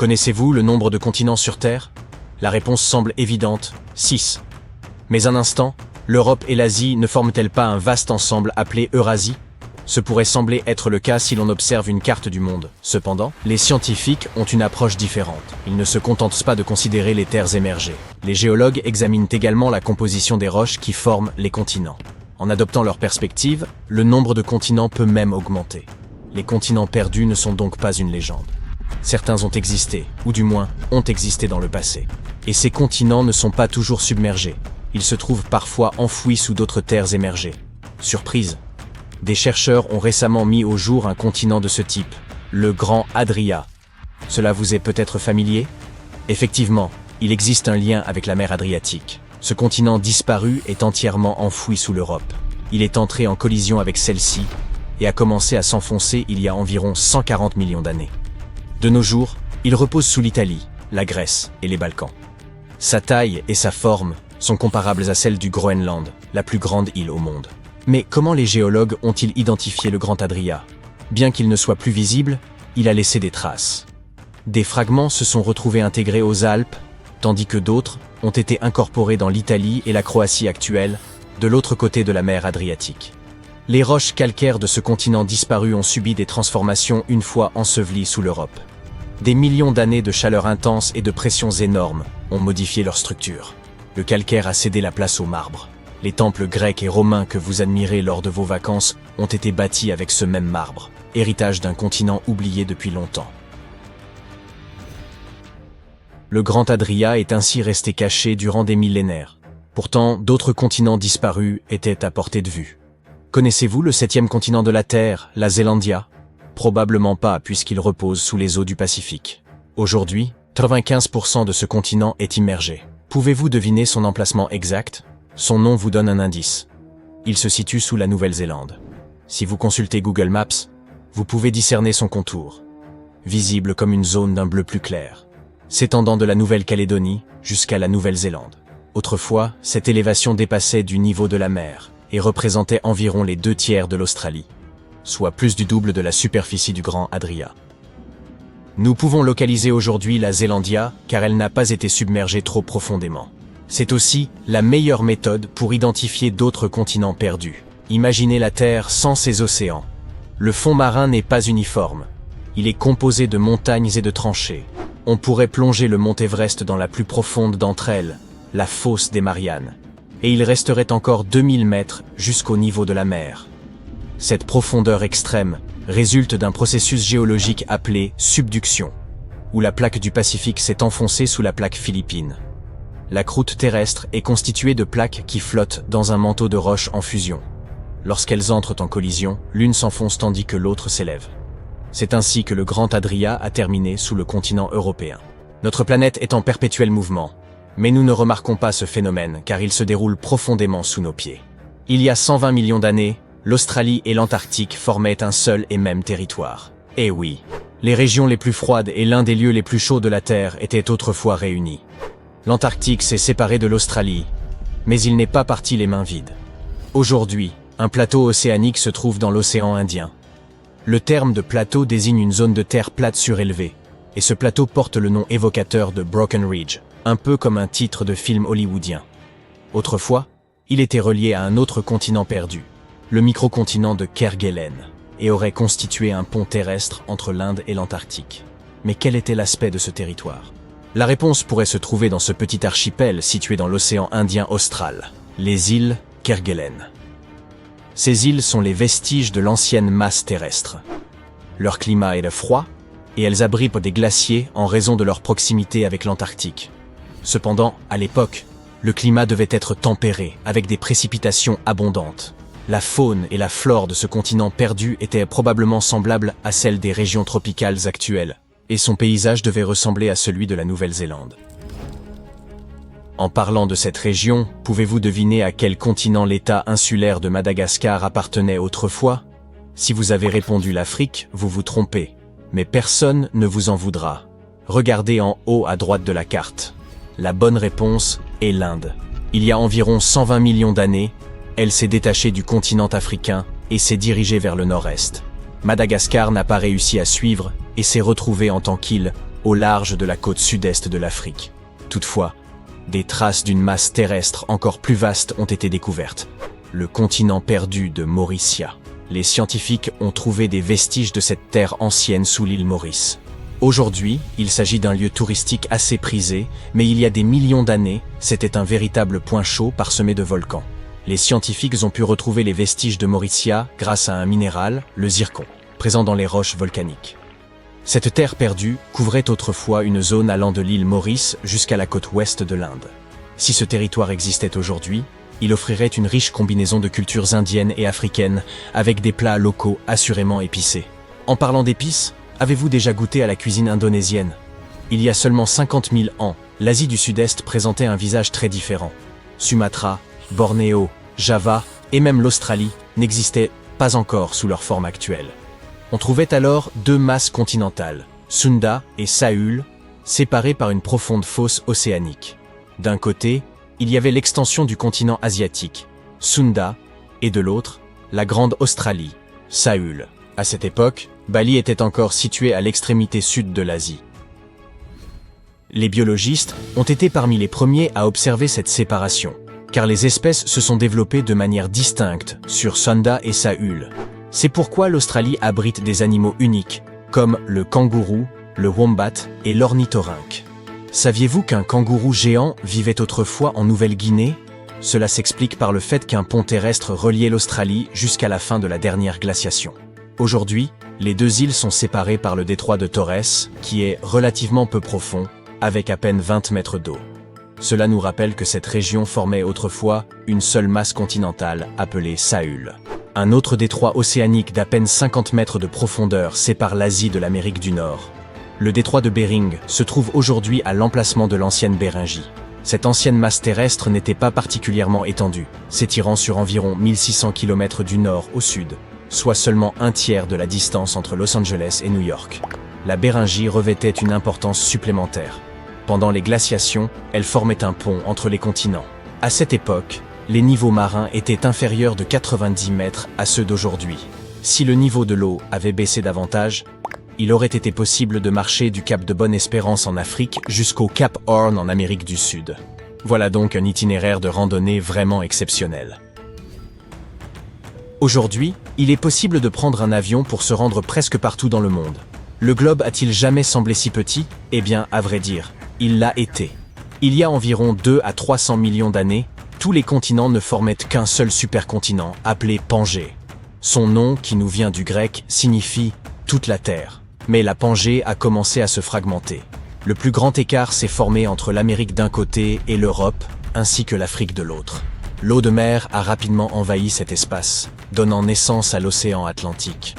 Connaissez-vous le nombre de continents sur Terre? La réponse semble évidente, 6. Mais un instant, l'Europe et l'Asie ne forment-elles pas un vaste ensemble appelé Eurasie? Ce pourrait sembler être le cas si l'on observe une carte du monde. Cependant, les scientifiques ont une approche différente. Ils ne se contentent pas de considérer les terres émergées. Les géologues examinent également la composition des roches qui forment les continents. En adoptant leur perspective, le nombre de continents peut même augmenter. Les continents perdus ne sont donc pas une légende. Certains ont existé, ou du moins ont existé dans le passé. Et ces continents ne sont pas toujours submergés. Ils se trouvent parfois enfouis sous d'autres terres émergées. Surprise! Des chercheurs ont récemment mis au jour un continent de ce type, le Grand Adria. Cela vous est peut-être familier? Effectivement, il existe un lien avec la mer Adriatique. Ce continent disparu est entièrement enfoui sous l'Europe. Il est entré en collision avec celle-ci et a commencé à s'enfoncer il y a environ 140 millions d'années. De nos jours, il repose sous l'Italie, la Grèce et les Balkans. Sa taille et sa forme sont comparables à celles du Groenland, la plus grande île au monde. Mais comment les géologues ont-ils identifié le Grand Adria? Bien qu'il ne soit plus visible, il a laissé des traces. Des fragments se sont retrouvés intégrés aux Alpes, tandis que d'autres ont été incorporés dans l'Italie et la Croatie actuelle, de l'autre côté de la mer Adriatique. Les roches calcaires de ce continent disparu ont subi des transformations une fois ensevelies sous l'Europe. Des millions d'années de chaleur intense et de pressions énormes ont modifié leur structure. Le calcaire a cédé la place au marbre. Les temples grecs et romains que vous admirez lors de vos vacances ont été bâtis avec ce même marbre, héritage d'un continent oublié depuis longtemps. Le Grand Adria est ainsi resté caché durant des millénaires. Pourtant, d'autres continents disparus étaient à portée de vue. Connaissez-vous le 7e continent de la Terre, la Zélandia? Probablement pas, puisqu'il repose sous les eaux du Pacifique. Aujourd'hui, 95% de ce continent est immergé. Pouvez-vous deviner son emplacement exact? Son nom vous donne un indice. Il se situe sous la Nouvelle-Zélande. Si vous consultez Google Maps, vous pouvez discerner son contour, visible comme une zone d'un bleu plus clair, s'étendant de la Nouvelle-Calédonie jusqu'à la Nouvelle-Zélande. Autrefois, cette élévation dépassait du niveau de la mer et représentait environ les 2/3 de l'Australie, soit plus du double de la superficie du Grand Adria. Nous pouvons localiser aujourd'hui la Zélandia car elle n'a pas été submergée trop profondément. C'est aussi la meilleure méthode pour identifier d'autres continents perdus. Imaginez la Terre sans ses océans. Le fond marin n'est pas uniforme. Il est composé de montagnes et de tranchées. On pourrait plonger le mont Everest dans la plus profonde d'entre elles, la fosse des Mariannes. Et il resterait encore 2000 mètres jusqu'au niveau de la mer. Cette profondeur extrême résulte d'un processus géologique appelé subduction, où la plaque du Pacifique s'est enfoncée sous la plaque philippine. La croûte terrestre est constituée de plaques qui flottent dans un manteau de roches en fusion. Lorsqu'elles entrent en collision, l'une s'enfonce tandis que l'autre s'élève. C'est ainsi que le Grand Adria a terminé sous le continent européen. Notre planète est en perpétuel mouvement, mais nous ne remarquons pas ce phénomène car il se déroule profondément sous nos pieds. Il y a 120 millions d'années, l'Australie et l'Antarctique formaient un seul et même territoire. Eh oui, les régions les plus froides et l'un des lieux les plus chauds de la Terre étaient autrefois réunis. L'Antarctique s'est séparé de l'Australie, mais il n'est pas parti les mains vides. Aujourd'hui, un plateau océanique se trouve dans l'océan Indien. Le terme de plateau désigne une zone de terre plate surélevée, et ce plateau porte le nom évocateur de Broken Ridge, un peu comme un titre de film hollywoodien. Autrefois, il était relié à un autre continent perdu, le microcontinent de Kerguelen, et aurait constitué un pont terrestre entre l'Inde et l'Antarctique. Mais quel était l'aspect de ce territoire? La réponse pourrait se trouver dans ce petit archipel situé dans l'océan Indien austral, les îles Kerguelen. Ces îles sont les vestiges de l'ancienne masse terrestre. Leur climat est froid, et elles abritent des glaciers en raison de leur proximité avec l'Antarctique. Cependant, à l'époque, le climat devait être tempéré, avec des précipitations abondantes. La faune et la flore de ce continent perdu étaient probablement semblables à celles des régions tropicales actuelles, et son paysage devait ressembler à celui de la Nouvelle-Zélande. En parlant de cette région, pouvez-vous deviner à quel continent l'État insulaire de Madagascar appartenait autrefois? Si vous avez répondu l'Afrique, vous vous trompez, mais personne ne vous en voudra. Regardez en haut à droite de la carte. La bonne réponse est l'Inde. Il y a environ 120 millions d'années, elle s'est détachée du continent africain et s'est dirigée vers le nord-est. Madagascar n'a pas réussi à suivre et s'est retrouvée en tant qu'île au large de la côte sud-est de l'Afrique. Toutefois, des traces d'une masse terrestre encore plus vaste ont été découvertes. Le continent perdu de Mauritia. Les scientifiques ont trouvé des vestiges de cette terre ancienne sous l'île Maurice. Aujourd'hui, il s'agit d'un lieu touristique assez prisé, mais il y a des millions d'années, c'était un véritable point chaud parsemé de volcans. Les scientifiques ont pu retrouver les vestiges de Mauritia grâce à un minéral, le zircon, présent dans les roches volcaniques. Cette terre perdue couvrait autrefois une zone allant de l'île Maurice jusqu'à la côte ouest de l'Inde. Si ce territoire existait aujourd'hui, il offrirait une riche combinaison de cultures indiennes et africaines, avec des plats locaux assurément épicés. En parlant d'épices, avez-vous déjà goûté à la cuisine indonésienne? Il y a seulement 50 000 ans, l'Asie du Sud-Est présentait un visage très différent. Sumatra, Bornéo, Java et même l'Australie n'existaient pas encore sous leur forme actuelle. On trouvait alors deux masses continentales, Sunda et Saül, séparées par une profonde fosse océanique. D'un côté, il y avait l'extension du continent asiatique, Sunda, et de l'autre, la Grande Australie, Saül. À cette époque, Bali était encore situé à l'extrémité sud de l'Asie. Les biologistes ont été parmi les premiers à observer cette séparation, car les espèces se sont développées de manière distincte sur Sunda et Saül. C'est pourquoi l'Australie abrite des animaux uniques, comme le kangourou, le wombat et l'ornithorynque. Saviez-vous qu'un kangourou géant vivait autrefois en Nouvelle-Guinée? Cela s'explique par le fait qu'un pont terrestre reliait l'Australie jusqu'à la fin de la dernière glaciation. Aujourd'hui, les deux îles sont séparées par le détroit de Torres, qui est relativement peu profond, avec à peine 20 mètres d'eau. Cela nous rappelle que cette région formait autrefois une seule masse continentale appelée Saül. Un autre détroit océanique d'à peine 50 mètres de profondeur sépare l'Asie de l'Amérique du Nord. Le détroit de Bering se trouve aujourd'hui à l'emplacement de l'ancienne Béringie. Cette ancienne masse terrestre n'était pas particulièrement étendue, s'étirant sur environ 1600 km du nord au sud, soit seulement un tiers de la distance entre Los Angeles et New York. La Béringie revêtait une importance supplémentaire. Pendant les glaciations, elle formait un pont entre les continents. À cette époque, les niveaux marins étaient inférieurs de 90 mètres à ceux d'aujourd'hui. Si le niveau de l'eau avait baissé davantage, il aurait été possible de marcher du cap de Bonne-Espérance en Afrique jusqu'au cap Horn en Amérique du Sud. Voilà donc un itinéraire de randonnée vraiment exceptionnel. Aujourd'hui, il est possible de prendre un avion pour se rendre presque partout dans le monde. Le globe a-t-il jamais semblé si petit? Eh bien, à vrai dire, il l'a été. Il y a environ 2 à 300 millions d'années, tous les continents ne formaient qu'un seul supercontinent, appelé Pangée. Son nom, qui nous vient du grec, signifie « toute la Terre ». Mais la Pangée a commencé à se fragmenter. Le plus grand écart s'est formé entre l'Amérique d'un côté et l'Europe, ainsi que l'Afrique de l'autre. L'eau de mer a rapidement envahi cet espace, donnant naissance à l'océan Atlantique.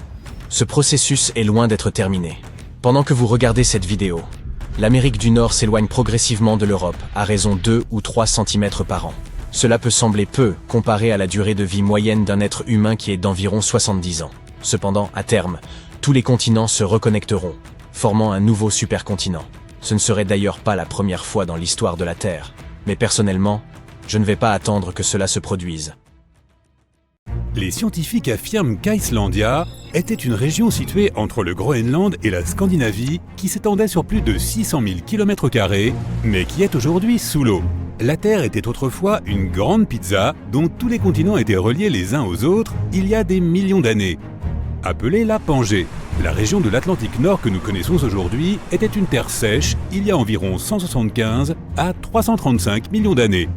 Ce processus est loin d'être terminé. Pendant que vous regardez cette vidéo, l'Amérique du Nord s'éloigne progressivement de l'Europe, à raison 2 ou 3 cm par an. Cela peut sembler peu comparé à la durée de vie moyenne d'un être humain qui est d'environ 70 ans. Cependant, à terme, tous les continents se reconnecteront, formant un nouveau supercontinent. Ce ne serait d'ailleurs pas la première fois dans l'histoire de la Terre. Mais personnellement, je ne vais pas attendre que cela se produise. Les scientifiques affirment qu'Icelandia était une région située entre le Groenland et la Scandinavie qui s'étendait sur plus de 600 000 km², mais qui est aujourd'hui sous l'eau. La Terre était autrefois une grande pizza dont tous les continents étaient reliés les uns aux autres il y a des millions d'années. Appelée la Pangée, la région de l'Atlantique Nord que nous connaissons aujourd'hui était une terre sèche il y a environ 175 à 335 millions d'années.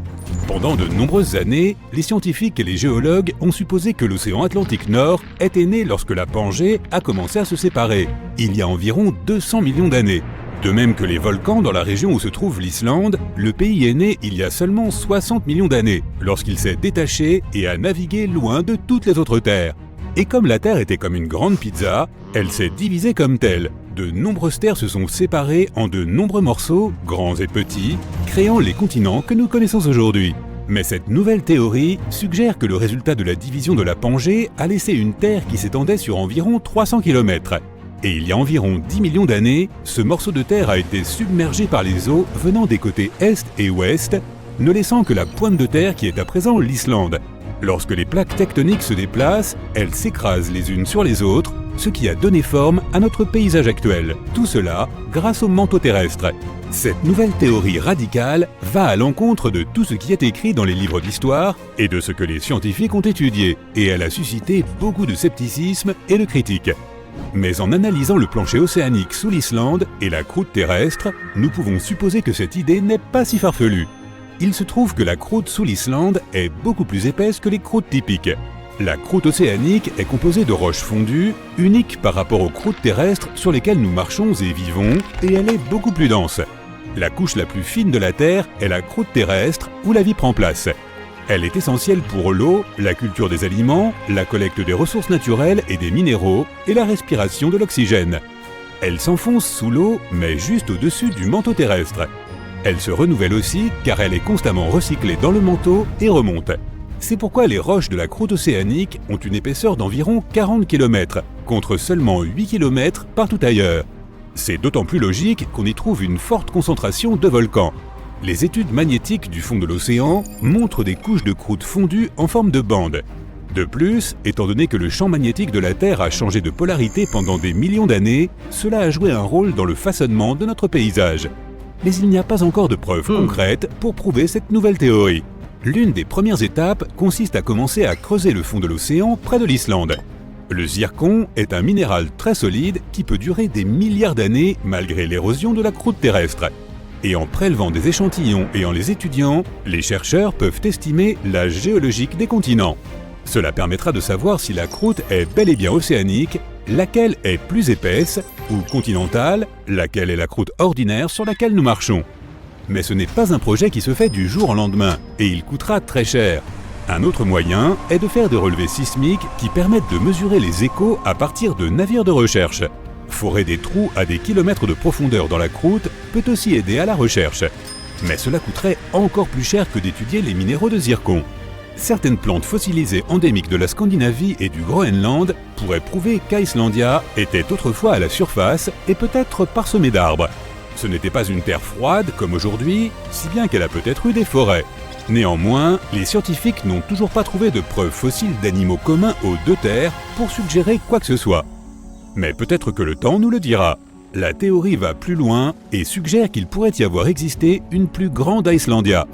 Pendant de nombreuses années, les scientifiques et les géologues ont supposé que l'océan Atlantique Nord était né lorsque la Pangée a commencé à se séparer, il y a environ 200 millions d'années. De même que les volcans dans la région où se trouve l'Islande, le pays est né il y a seulement 60 millions d'années, lorsqu'il s'est détaché et a navigué loin de toutes les autres terres. Et comme la Terre était comme une grande pizza, elle s'est divisée comme telle. De nombreuses terres se sont séparées en de nombreux morceaux, grands et petits, créant les continents que nous connaissons aujourd'hui. Mais cette nouvelle théorie suggère que le résultat de la division de la Pangée a laissé une Terre qui s'étendait sur environ 300 km. Et il y a environ 10 millions d'années, ce morceau de terre a été submergé par les eaux venant des côtés est et ouest, ne laissant que la pointe de terre qui est à présent l'Islande. Lorsque les plaques tectoniques se déplacent, elles s'écrasent les unes sur les autres, ce qui a donné forme à notre paysage actuel. Tout cela grâce au manteau terrestre. Cette nouvelle théorie radicale va à l'encontre de tout ce qui est écrit dans les livres d'histoire et de ce que les scientifiques ont étudié, et elle a suscité beaucoup de scepticisme et de critiques. Mais en analysant le plancher océanique sous l'Islande et la croûte terrestre, nous pouvons supposer que cette idée n'est pas si farfelue. Il se trouve que la croûte sous l'Islande est beaucoup plus épaisse que les croûtes typiques. La croûte océanique est composée de roches fondues, uniques par rapport aux croûtes terrestres sur lesquelles nous marchons et vivons, et elle est beaucoup plus dense. La couche la plus fine de la Terre est la croûte terrestre, où la vie prend place. Elle est essentielle pour l'eau, la culture des aliments, la collecte des ressources naturelles et des minéraux, et la respiration de l'oxygène. Elle s'enfonce sous l'eau, mais juste au-dessus du manteau terrestre. Elle se renouvelle aussi car elle est constamment recyclée dans le manteau et remonte. C'est pourquoi les roches de la croûte océanique ont une épaisseur d'environ 40 km, contre seulement 8 km partout ailleurs. C'est d'autant plus logique qu'on y trouve une forte concentration de volcans. Les études magnétiques du fond de l'océan montrent des couches de croûte fondues en forme de bande. De plus, étant donné que le champ magnétique de la Terre a changé de polarité pendant des millions d'années, cela a joué un rôle dans le façonnement de notre paysage. Mais il n'y a pas encore de preuves concrètes pour prouver cette nouvelle théorie. L'une des premières étapes consiste à commencer à creuser le fond de l'océan près de l'Islande. Le zircon est un minéral très solide qui peut durer des milliards d'années malgré l'érosion de la croûte terrestre. Et en prélevant des échantillons et en les étudiant, les chercheurs peuvent estimer l'âge géologique des continents. Cela permettra de savoir si la croûte est bel et bien océanique, laquelle est plus épaisse, ou continentale, laquelle est la croûte ordinaire sur laquelle nous marchons. Mais ce n'est pas un projet qui se fait du jour au lendemain, et il coûtera très cher. Un autre moyen est de faire des relevés sismiques qui permettent de mesurer les échos à partir de navires de recherche. Forer des trous à des kilomètres de profondeur dans la croûte peut aussi aider à la recherche. Mais cela coûterait encore plus cher que d'étudier les minéraux de zircon. Certaines plantes fossilisées endémiques de la Scandinavie et du Groenland pourraient prouver qu'Icelandia était autrefois à la surface et peut-être parsemée d'arbres. Ce n'était pas une terre froide comme aujourd'hui, si bien qu'elle a peut-être eu des forêts. Néanmoins, les scientifiques n'ont toujours pas trouvé de preuves fossiles d'animaux communs aux deux terres pour suggérer quoi que ce soit. Mais peut-être que le temps nous le dira. La théorie va plus loin et suggère qu'il pourrait y avoir existé une plus grande Icelandia.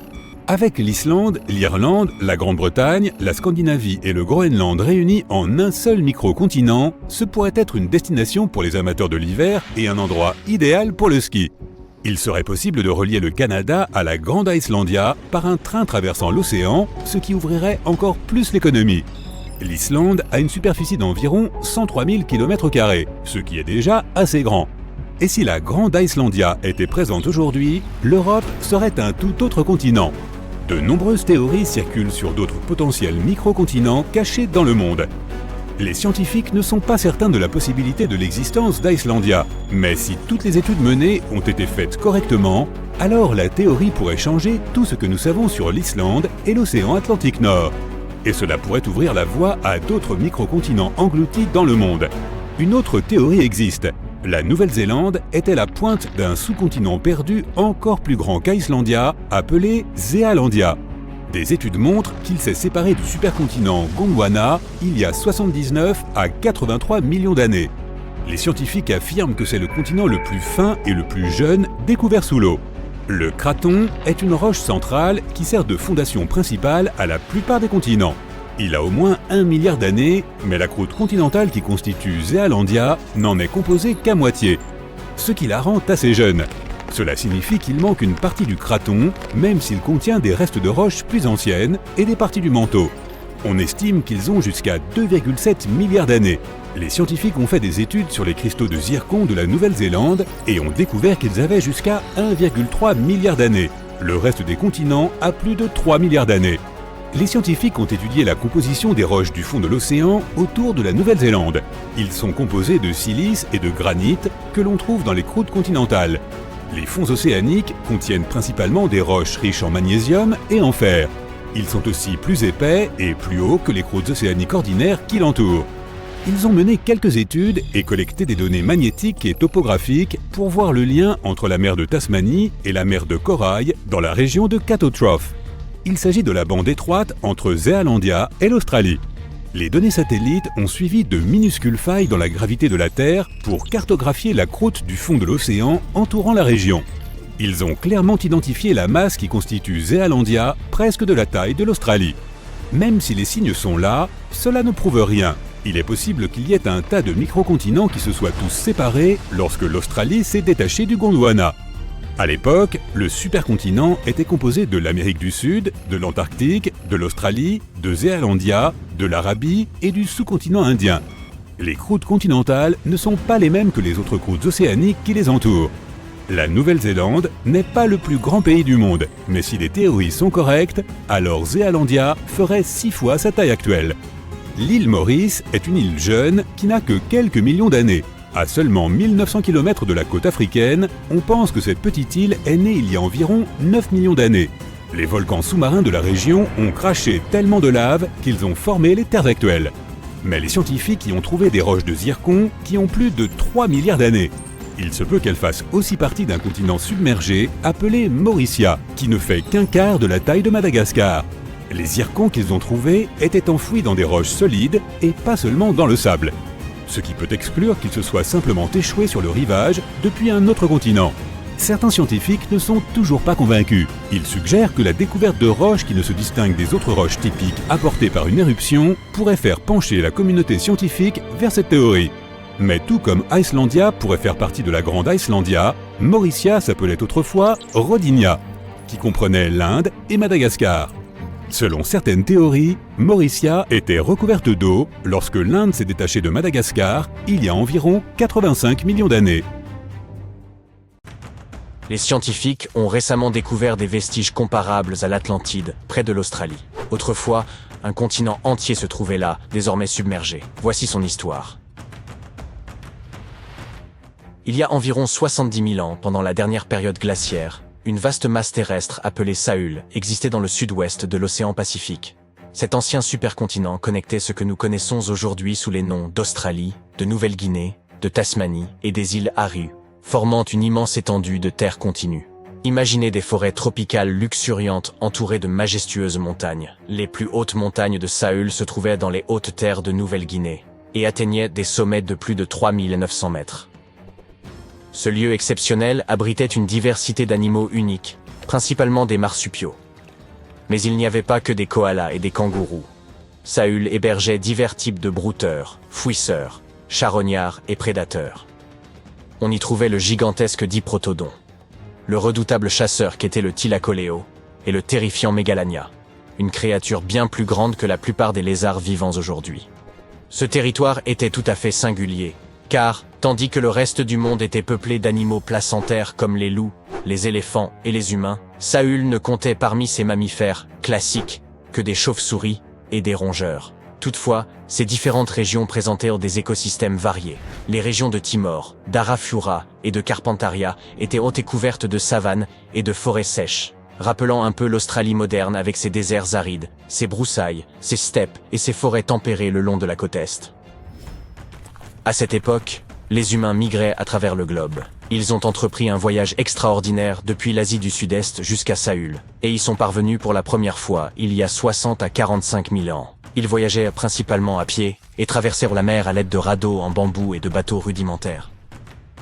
Avec l'Islande, l'Irlande, la Grande-Bretagne, la Scandinavie et le Groenland réunis en un seul micro-continent, ce pourrait être une destination pour les amateurs de l'hiver et un endroit idéal pour le ski. Il serait possible de relier le Canada à la Grande Icelandia par un train traversant l'océan, ce qui ouvrirait encore plus l'économie. L'Islande a une superficie d'environ 103 000 km², ce qui est déjà assez grand. Et si la Grande Icelandia était présente aujourd'hui, l'Europe serait un tout autre continent. De nombreuses théories circulent sur d'autres potentiels micro-continents cachés dans le monde. Les scientifiques ne sont pas certains de la possibilité de l'existence d'Icelandia, mais si toutes les études menées ont été faites correctement, alors la théorie pourrait changer tout ce que nous savons sur l'Islande et l'océan Atlantique Nord. Et cela pourrait ouvrir la voie à d'autres micro-continents engloutis dans le monde. Une autre théorie existe. La Nouvelle-Zélande était la pointe d'un sous-continent perdu encore plus grand qu'Icelandia, appelé Zealandia. Des études montrent qu'il s'est séparé du supercontinent Gondwana il y a 79 à 83 millions d'années. Les scientifiques affirment que c'est le continent le plus fin et le plus jeune découvert sous l'eau. Le craton est une roche centrale qui sert de fondation principale à la plupart des continents. Il a au moins 1 milliard d'années, mais la croûte continentale qui constitue Zealandia n'en est composée qu'à moitié, ce qui la rend assez jeune. Cela signifie qu'il manque une partie du craton, même s'il contient des restes de roches plus anciennes et des parties du manteau. On estime qu'ils ont jusqu'à 2,7 milliards d'années. Les scientifiques ont fait des études sur les cristaux de zircon de la Nouvelle-Zélande et ont découvert qu'ils avaient jusqu'à 1,3 milliard d'années. Le reste des continents a plus de 3 milliards d'années. Les scientifiques ont étudié la composition des roches du fond de l'océan autour de la Nouvelle-Zélande. Ils sont composés de silice et de granit que l'on trouve dans les croûtes continentales. Les fonds océaniques contiennent principalement des roches riches en magnésium et en fer. Ils sont aussi plus épais et plus hauts que les croûtes océaniques ordinaires qui l'entourent. Ils ont mené quelques études et collecté des données magnétiques et topographiques pour voir le lien entre la mer de Tasmanie et la mer de Corail dans la région de Cato Trough. Il s'agit de la bande étroite entre Zéalandia et l'Australie. Les données satellites ont suivi de minuscules failles dans la gravité de la Terre pour cartographier la croûte du fond de l'océan entourant la région. Ils ont clairement identifié la masse qui constitue Zéalandia, presque de la taille de l'Australie. Même si les signes sont là, cela ne prouve rien. Il est possible qu'il y ait un tas de microcontinents qui se soient tous séparés lorsque l'Australie s'est détachée du Gondwana. À l'époque, le supercontinent était composé de l'Amérique du Sud, de l'Antarctique, de l'Australie, de Zéalandia, de l'Arabie et du sous-continent indien. Les croûtes continentales ne sont pas les mêmes que les autres croûtes océaniques qui les entourent. La Nouvelle-Zélande n'est pas le plus grand pays du monde, mais si les théories sont correctes, alors Zéalandia ferait 6 fois sa taille actuelle. L'île Maurice est une île jeune qui n'a que quelques millions d'années. À seulement 1900 km de la côte africaine, on pense que cette petite île est née il y a environ 9 millions d'années. Les volcans sous-marins de la région ont craché tellement de lave qu'ils ont formé les terres actuelles. Mais les scientifiques y ont trouvé des roches de zircon qui ont plus de 3 milliards d'années. Il se peut qu'elles fassent aussi partie d'un continent submergé appelé Mauricia, qui ne fait qu'un quart de la taille de Madagascar. Les zircons qu'ils ont trouvés étaient enfouis dans des roches solides et pas seulement dans le sable. Ce qui peut exclure qu'ils se soient simplement échoués sur le rivage depuis un autre continent. Certains scientifiques ne sont toujours pas convaincus. Ils suggèrent que la découverte de roches qui ne se distinguent des autres roches typiques apportées par une éruption pourrait faire pencher la communauté scientifique vers cette théorie. Mais tout comme Icelandia pourrait faire partie de la Grande Icelandia, Mauricia s'appelait autrefois Rodinia, qui comprenait l'Inde et Madagascar. Selon certaines théories, Mauricia était recouverte d'eau lorsque l'Inde s'est détachée de Madagascar il y a environ 85 millions d'années. Les scientifiques ont récemment découvert des vestiges comparables à l'Atlantide, près de l'Australie. Autrefois, un continent entier se trouvait là, désormais submergé. Voici son histoire. Il y a environ 70 000 ans, pendant la dernière période glaciaire, une vaste masse terrestre appelée Sahul existait dans le sud-ouest de l'océan Pacifique. Cet ancien supercontinent connectait ce que nous connaissons aujourd'hui sous les noms d'Australie, de Nouvelle-Guinée, de Tasmanie et des îles Aru, formant une immense étendue de terre continue. Imaginez des forêts tropicales luxuriantes entourées de majestueuses montagnes. Les plus hautes montagnes de Sahul se trouvaient dans les hautes terres de Nouvelle-Guinée et atteignaient des sommets de plus de 3900 mètres. Ce lieu exceptionnel abritait une diversité d'animaux uniques, principalement des marsupiaux. Mais il n'y avait pas que des koalas et des kangourous. Sahul hébergeait divers types de brouteurs, fouisseurs, charognards et prédateurs. On y trouvait le gigantesque diprotodon, le redoutable chasseur qu'était le thylacoleo et le terrifiant mégalania, une créature bien plus grande que la plupart des lézards vivants aujourd'hui. Ce territoire était tout à fait singulier, car, tandis que le reste du monde était peuplé d'animaux placentaires comme les loups, les éléphants et les humains, Sahul ne comptait parmi ses mammifères classiques que des chauves-souris et des rongeurs. Toutefois, ces différentes régions présentaient des écosystèmes variés. Les régions de Timor, d'Arafura et de Carpentaria étaient hautes et couvertes de savanes et de forêts sèches, rappelant un peu l'Australie moderne avec ses déserts arides, ses broussailles, ses steppes et ses forêts tempérées le long de la côte est. À cette époque, les humains migraient à travers le globe. Ils ont entrepris un voyage extraordinaire depuis l'Asie du Sud-Est jusqu'à Sahul, et y sont parvenus pour la première fois il y a 60 à 45 000 ans. Ils voyageaient principalement à pied et traversèrent la mer à l'aide de radeaux en bambou et de bateaux rudimentaires.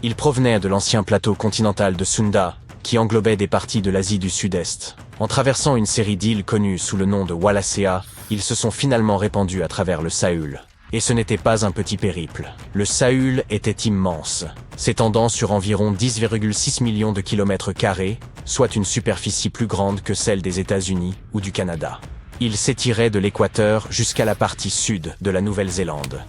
Ils provenaient de l'ancien plateau continental de Sunda, qui englobait des parties de l'Asie du Sud-Est. En traversant une série d'îles connues sous le nom de Wallacea, ils se sont finalement répandus à travers le Sahul. Et ce n'était pas un petit périple. Le Sahul était immense, s'étendant sur environ 10,6 millions de kilomètres carrés, soit une superficie plus grande que celle des États-Unis ou du Canada. Il s'étirait de l'équateur jusqu'à la partie sud de la Nouvelle-Zélande.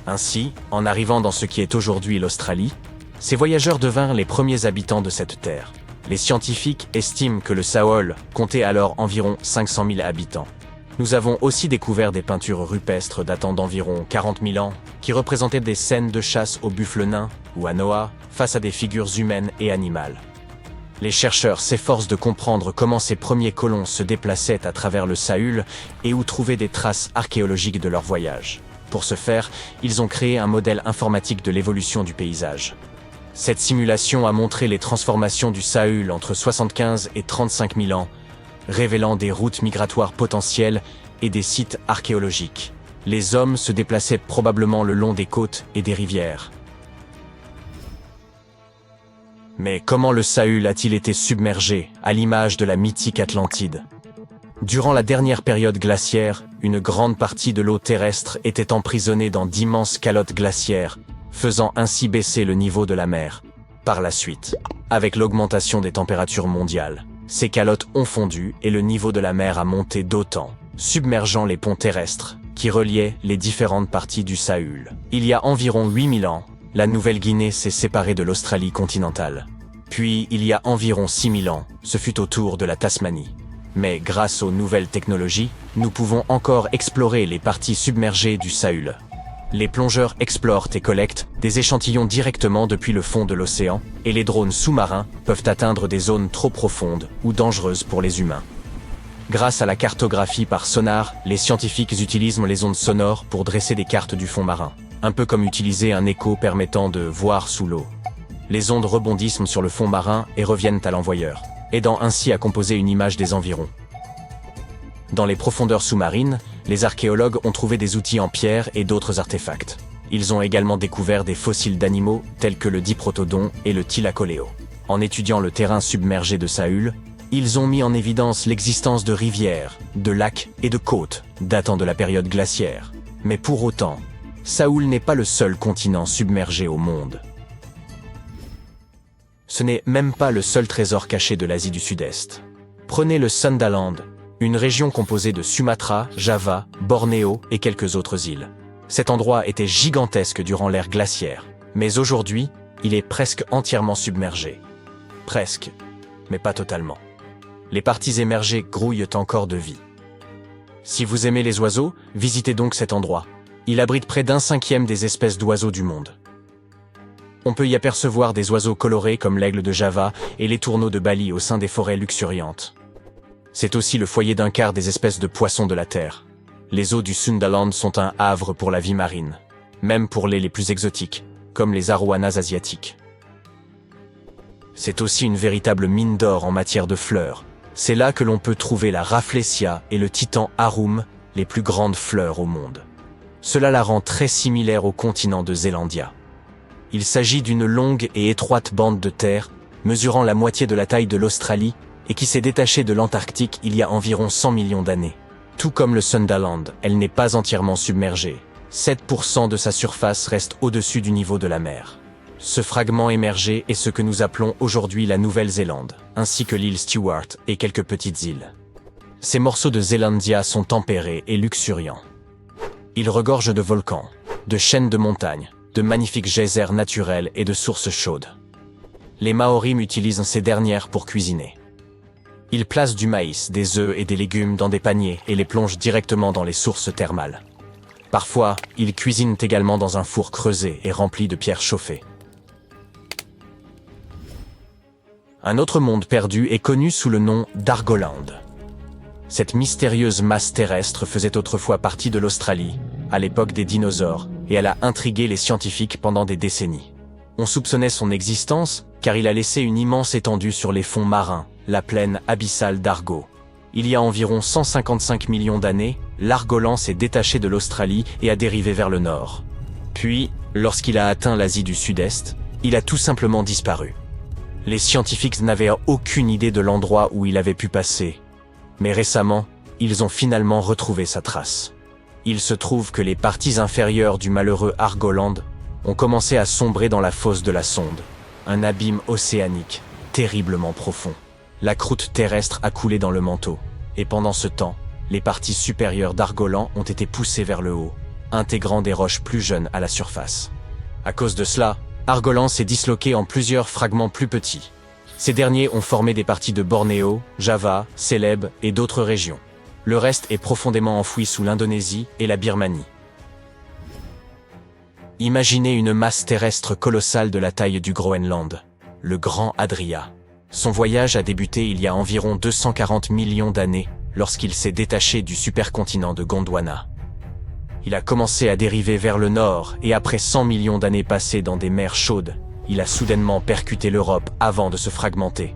Ainsi, en arrivant dans ce qui est aujourd'hui l'Australie, ces voyageurs devinrent les premiers habitants de cette terre. Les scientifiques estiment que le Sahul comptait alors environ 500 000 habitants. Nous avons aussi découvert des peintures rupestres datant d'environ 40 000 ans, qui représentaient des scènes de chasse au buffle nain ou à Noah face à des figures humaines et animales. Les chercheurs s'efforcent de comprendre comment ces premiers colons se déplaçaient à travers le Sahul et où trouver des traces archéologiques de leur voyage. Pour ce faire, ils ont créé un modèle informatique de l'évolution du paysage. Cette simulation a montré les transformations du Sahul entre 75 et 35 000 ans, révélant des routes migratoires potentielles et des sites archéologiques. Les hommes se déplaçaient probablement le long des côtes et des rivières. Mais comment le Saül a-t-il été submergé, à l'image de la mythique Atlantide? Durant la dernière période glaciaire, une grande partie de l'eau terrestre était emprisonnée dans d'immenses calottes glaciaires, faisant ainsi baisser le niveau de la mer. Par la suite, avec l'augmentation des températures mondiales, ces calottes ont fondu et le niveau de la mer a monté d'autant, submergeant les ponts terrestres qui reliaient les différentes parties du Saül. Il y a environ 8000 ans, la Nouvelle-Guinée s'est séparée de l'Australie continentale. Puis, il y a environ 6000 ans, ce fut au tour de la Tasmanie. Mais grâce aux nouvelles technologies, nous pouvons encore explorer les parties submergées du Saül. Les plongeurs explorent et collectent des échantillons directement depuis le fond de l'océan, et les drones sous-marins peuvent atteindre des zones trop profondes ou dangereuses pour les humains. Grâce à la cartographie par sonar, les scientifiques utilisent les ondes sonores pour dresser des cartes du fond marin, un peu comme utiliser un écho permettant de voir sous l'eau. Les ondes rebondissent sur le fond marin et reviennent à l'envoyeur, aidant ainsi à composer une image des environs. Dans les profondeurs sous-marines, les archéologues ont trouvé des outils en pierre et d'autres artefacts. Ils ont également découvert des fossiles d'animaux tels que le diprotodon et le thylacoléo. En étudiant le terrain submergé de Saül, ils ont mis en évidence l'existence de rivières, de lacs et de côtes datant de la période glaciaire. Mais pour autant, Saül n'est pas le seul continent submergé au monde. Ce n'est même pas le seul trésor caché de l'Asie du Sud-Est. Prenez le Sundaland, une région composée de Sumatra, Java, Bornéo et quelques autres îles. Cet endroit était gigantesque durant l'ère glaciaire, mais aujourd'hui, il est presque entièrement submergé. Presque, mais pas totalement. Les parties émergées grouillent encore de vie. Si vous aimez les oiseaux, visitez donc cet endroit. Il abrite près d'1/5 des espèces d'oiseaux du monde. On peut y apercevoir des oiseaux colorés comme l'aigle de Java et les tourneaux de Bali au sein des forêts luxuriantes. C'est aussi le foyer d'un quart des espèces de poissons de la Terre. Les eaux du Sundaland sont un havre pour la vie marine, même pour les plus exotiques, comme les arowanas asiatiques. C'est aussi une véritable mine d'or en matière de fleurs. C'est là que l'on peut trouver la Rafflesia et le titan Arum, les plus grandes fleurs au monde. Cela la rend très similaire au continent de Zélandia. Il s'agit d'une longue et étroite bande de terre, mesurant la moitié de la taille de l'Australie et qui s'est détachée de l'Antarctique il y a environ 100 millions d'années. Tout comme le Sundaland, elle n'est pas entièrement submergée. 7% de sa surface reste au-dessus du niveau de la mer. Ce fragment émergé est ce que nous appelons aujourd'hui la Nouvelle-Zélande, ainsi que l'île Stewart et quelques petites îles. Ces morceaux de Zélandia sont tempérés et luxuriants. Ils regorgent de volcans, de chaînes de montagnes, de magnifiques geysers naturels et de sources chaudes. Les Maoris utilisent ces dernières pour cuisiner. Ils placent du maïs, des œufs et des légumes dans des paniers et les plongent directement dans les sources thermales. Parfois, ils cuisinent également dans un four creusé et rempli de pierres chauffées. Un autre monde perdu est connu sous le nom d'Argoland. Cette mystérieuse masse terrestre faisait autrefois partie de l'Australie, à l'époque des dinosaures, et elle a intrigué les scientifiques pendant des décennies. On soupçonnait son existence car il a laissé une immense étendue sur les fonds marins, la plaine abyssale d'Argo. Il y a environ 155 millions d'années, l'Argolan s'est détaché de l'Australie et a dérivé vers le nord. Puis, lorsqu'il a atteint l'Asie du Sud-Est, il a tout simplement disparu. Les scientifiques n'avaient aucune idée de l'endroit où il avait pu passer. Mais récemment, ils ont finalement retrouvé sa trace. Il se trouve que les parties inférieures du malheureux Argoland ont commencé à sombrer dans la fosse de la sonde, un abîme océanique terriblement profond. La croûte terrestre a coulé dans le manteau, et pendant ce temps, les parties supérieures d'Argolan ont été poussées vers le haut, intégrant des roches plus jeunes à la surface. À cause de cela, Argolan s'est disloqué en plusieurs fragments plus petits. Ces derniers ont formé des parties de Bornéo, Java, Célèbes et d'autres régions. Le reste est profondément enfoui sous l'Indonésie et la Birmanie. Imaginez une masse terrestre colossale de la taille du Groenland, le Grand Adria. Son voyage a débuté il y a environ 240 millions d'années lorsqu'il s'est détaché du supercontinent de Gondwana. Il a commencé à dériver vers le nord et après 100 millions d'années passées dans des mers chaudes, il a soudainement percuté l'Europe avant de se fragmenter.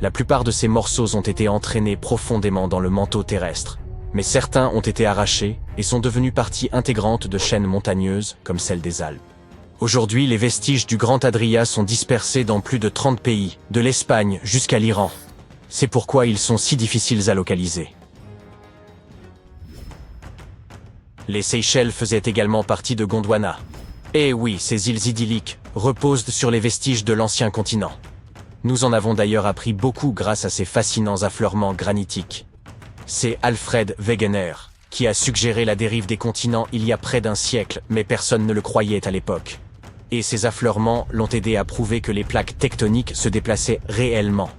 La plupart de ces morceaux ont été entraînés profondément dans le manteau terrestre, mais certains ont été arrachés et sont devenus partie intégrante de chaînes montagneuses comme celle des Alpes. Aujourd'hui, les vestiges du Grand Adria sont dispersés dans plus de 30 pays, de l'Espagne jusqu'à l'Iran. C'est pourquoi ils sont si difficiles à localiser. Les Seychelles faisaient également partie de Gondwana. Et oui, ces îles idylliques reposent sur les vestiges de l'ancien continent. Nous en avons d'ailleurs appris beaucoup grâce à ces fascinants affleurements granitiques. C'est Alfred Wegener qui a suggéré la dérive des continents il y a près d'un siècle, mais personne ne le croyait à l'époque. Et ces affleurements l'ont aidé à prouver que les plaques tectoniques se déplaçaient réellement.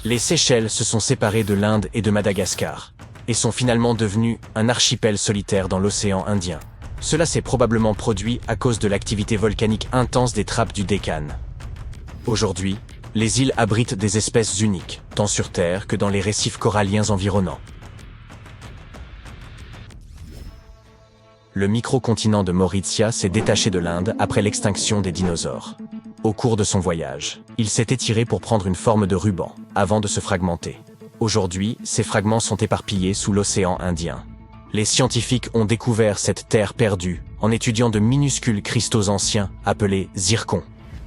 Les Seychelles se sont séparées de l'Inde et de Madagascar, et sont finalement devenus un archipel solitaire dans l'océan Indien. Cela s'est probablement produit à cause de l'activité volcanique intense des trappes du Deccan. Aujourd'hui, les îles abritent des espèces uniques, tant sur Terre que dans les récifs coralliens environnants. Le microcontinent de Mauritia s'est détaché de l'Inde après l'extinction des dinosaures. Au cours de son voyage, il s'est étiré pour prendre une forme de ruban, avant de se fragmenter. Aujourd'hui, ces fragments sont éparpillés sous l'océan Indien. Les scientifiques ont découvert cette terre perdue en étudiant de minuscules cristaux anciens appelés zircons.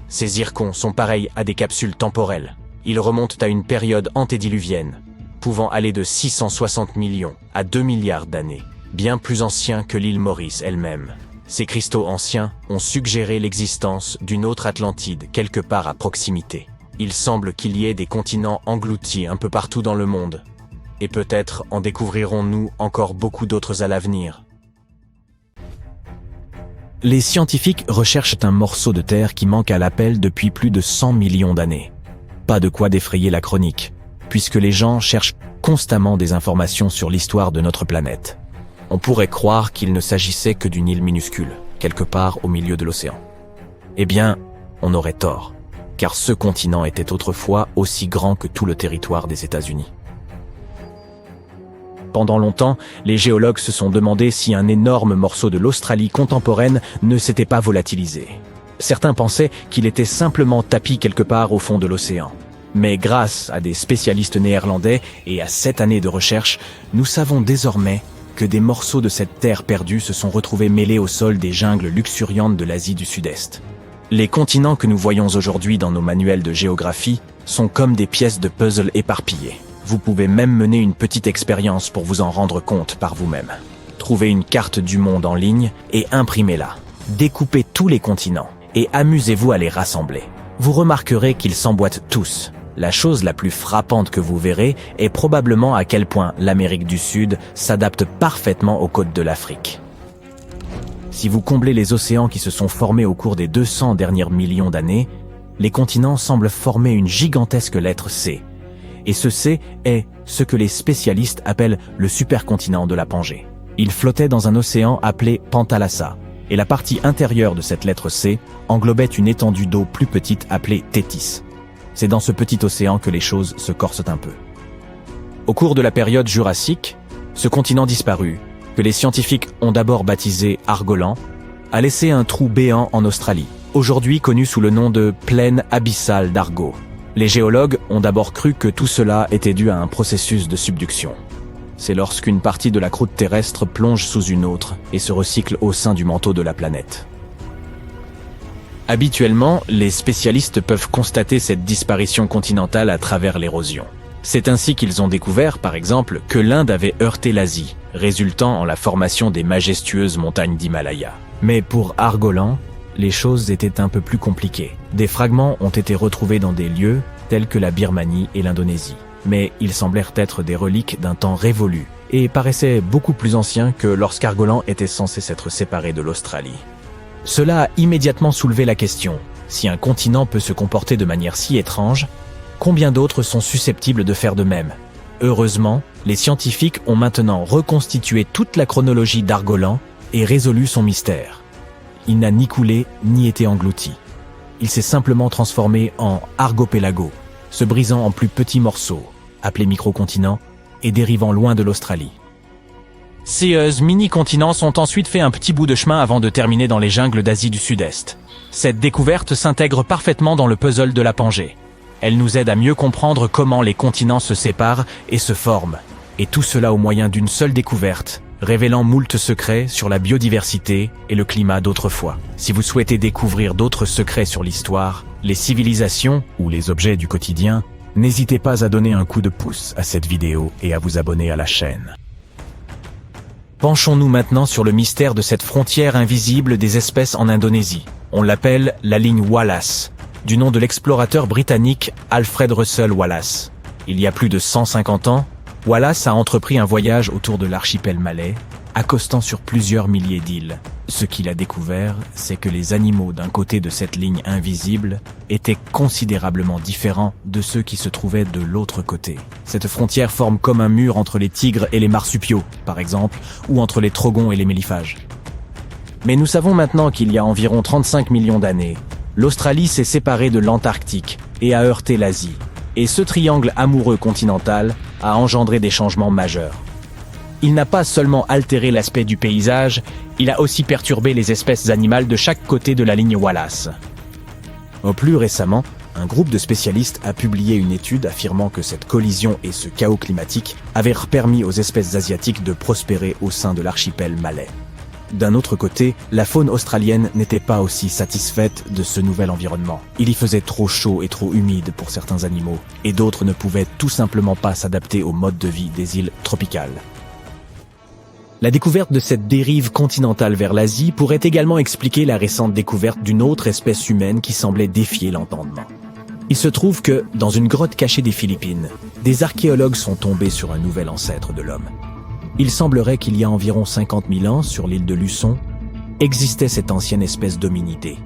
Ces zircons sont pareils à des capsules temporelles. Ils remontent à une période antédiluvienne, pouvant aller de 660 millions à 2 milliards d'années, bien plus anciens que l'île Maurice elle-même. Ces cristaux anciens ont suggéré l'existence d'une autre Atlantide quelque part à proximité. Il semble qu'il y ait des continents engloutis un peu partout dans le monde. Et peut-être en découvrirons-nous encore beaucoup d'autres à l'avenir. Les scientifiques recherchent un morceau de terre qui manque à l'appel depuis plus de 100 millions d'années. Pas de quoi défrayer la chronique, puisque les gens cherchent constamment des informations sur l'histoire de notre planète. On pourrait croire qu'il ne s'agissait que d'une île minuscule, quelque part au milieu de l'océan. Eh bien, on aurait tort, car ce continent était autrefois aussi grand que tout le territoire des États-Unis. Pendant longtemps, les géologues se sont demandé si un énorme morceau de l'Australie contemporaine ne s'était pas volatilisé. Certains pensaient qu'il était simplement tapi quelque part au fond de l'océan. Mais grâce à des spécialistes néerlandais et à 7 années de recherche, nous savons désormais que des morceaux de cette terre perdue se sont retrouvés mêlés au sol des jungles luxuriantes de l'Asie du Sud-Est. Les continents que nous voyons aujourd'hui dans nos manuels de géographie sont comme des pièces de puzzle éparpillées. Vous pouvez même mener une petite expérience pour vous en rendre compte par vous-même. Trouvez une carte du monde en ligne et imprimez-la. Découpez tous les continents et amusez-vous à les rassembler. Vous remarquerez qu'ils s'emboîtent tous. La chose la plus frappante que vous verrez est probablement à quel point l'Amérique du Sud s'adapte parfaitement aux côtes de l'Afrique. Si vous comblez les océans qui se sont formés au cours des 200 derniers millions d'années, les continents semblent former une gigantesque lettre C. Et ce C est ce que les spécialistes appellent le supercontinent de la Pangée. Il flottait dans un océan appelé Pantalassa, et la partie intérieure de cette lettre C englobait une étendue d'eau plus petite appelée Thétis. C'est dans ce petit océan que les choses se corsent un peu. Au cours de la période jurassique, ce continent disparu, que les scientifiques ont d'abord baptisé Argolan, a laissé un trou béant en Australie, aujourd'hui connu sous le nom de plaine abyssale d'Argo. Les géologues ont d'abord cru que tout cela était dû à un processus de subduction. C'est lorsqu'une partie de la croûte terrestre plonge sous une autre et se recycle au sein du manteau de la planète. Habituellement, les spécialistes peuvent constater cette disparition continentale à travers l'érosion. C'est ainsi qu'ils ont découvert, par exemple, que l'Inde avait heurté l'Asie, résultant en la formation des majestueuses montagnes d'Himalaya. Mais pour Argolan, les choses étaient un peu plus compliquées. Des fragments ont été retrouvés dans des lieux tels que la Birmanie et l'Indonésie. Mais ils semblèrent être des reliques d'un temps révolu et paraissaient beaucoup plus anciens que lorsqu'Argolan était censé s'être séparé de l'Australie. Cela a immédiatement soulevé la question, si un continent peut se comporter de manière si étrange, combien d'autres sont susceptibles de faire de même? Heureusement, les scientifiques ont maintenant reconstitué toute la chronologie d'Argolan et résolu son mystère. Il n'a ni coulé ni été englouti. Il s'est simplement transformé en argopélago, se brisant en plus petits morceaux, appelés microcontinents, et dérivant loin de l'Australie. Ces mini-continents ont ensuite fait un petit bout de chemin avant de terminer dans les jungles d'Asie du Sud-Est. Cette découverte s'intègre parfaitement dans le puzzle de la Pangée. Elle nous aide à mieux comprendre comment les continents se séparent et se forment. Et tout cela au moyen d'une seule découverte, révélant moult secrets sur la biodiversité et le climat d'autrefois. Si vous souhaitez découvrir d'autres secrets sur l'histoire, les civilisations ou les objets du quotidien, n'hésitez pas à donner un coup de pouce à cette vidéo et à vous abonner à la chaîne. Penchons-nous maintenant sur le mystère de cette frontière invisible des espèces en Indonésie. On l'appelle la ligne Wallace, du nom de l'explorateur britannique Alfred Russel Wallace. Il y a plus de 150 ans, Wallace a entrepris un voyage autour de l'archipel malais, accostant sur plusieurs milliers d'îles. Ce qu'il a découvert, c'est que les animaux d'un côté de cette ligne invisible étaient considérablement différents de ceux qui se trouvaient de l'autre côté. Cette frontière forme comme un mur entre les tigres et les marsupiaux, par exemple, ou entre les trogons et les méliphages. Mais nous savons maintenant qu'il y a environ 35 millions d'années, l'Australie s'est séparée de l'Antarctique et a heurté l'Asie. Et ce triangle amoureux continental a engendré des changements majeurs. Il n'a pas seulement altéré l'aspect du paysage, il a aussi perturbé les espèces animales de chaque côté de la ligne Wallace. Plus récemment, un groupe de spécialistes a publié une étude affirmant que cette collision et ce chaos climatique avaient permis aux espèces asiatiques de prospérer au sein de l'archipel malais. D'un autre côté, la faune australienne n'était pas aussi satisfaite de ce nouvel environnement. Il y faisait trop chaud et trop humide pour certains animaux, et d'autres ne pouvaient tout simplement pas s'adapter au mode de vie des îles tropicales. La découverte de cette dérive continentale vers l'Asie pourrait également expliquer la récente découverte d'une autre espèce humaine qui semblait défier l'entendement. Il se trouve que, dans une grotte cachée des Philippines, des archéologues sont tombés sur un nouvel ancêtre de l'homme. Il semblerait qu'il y a environ 50 000 ans, sur l'île de Luçon, existait cette ancienne espèce d'hominidé.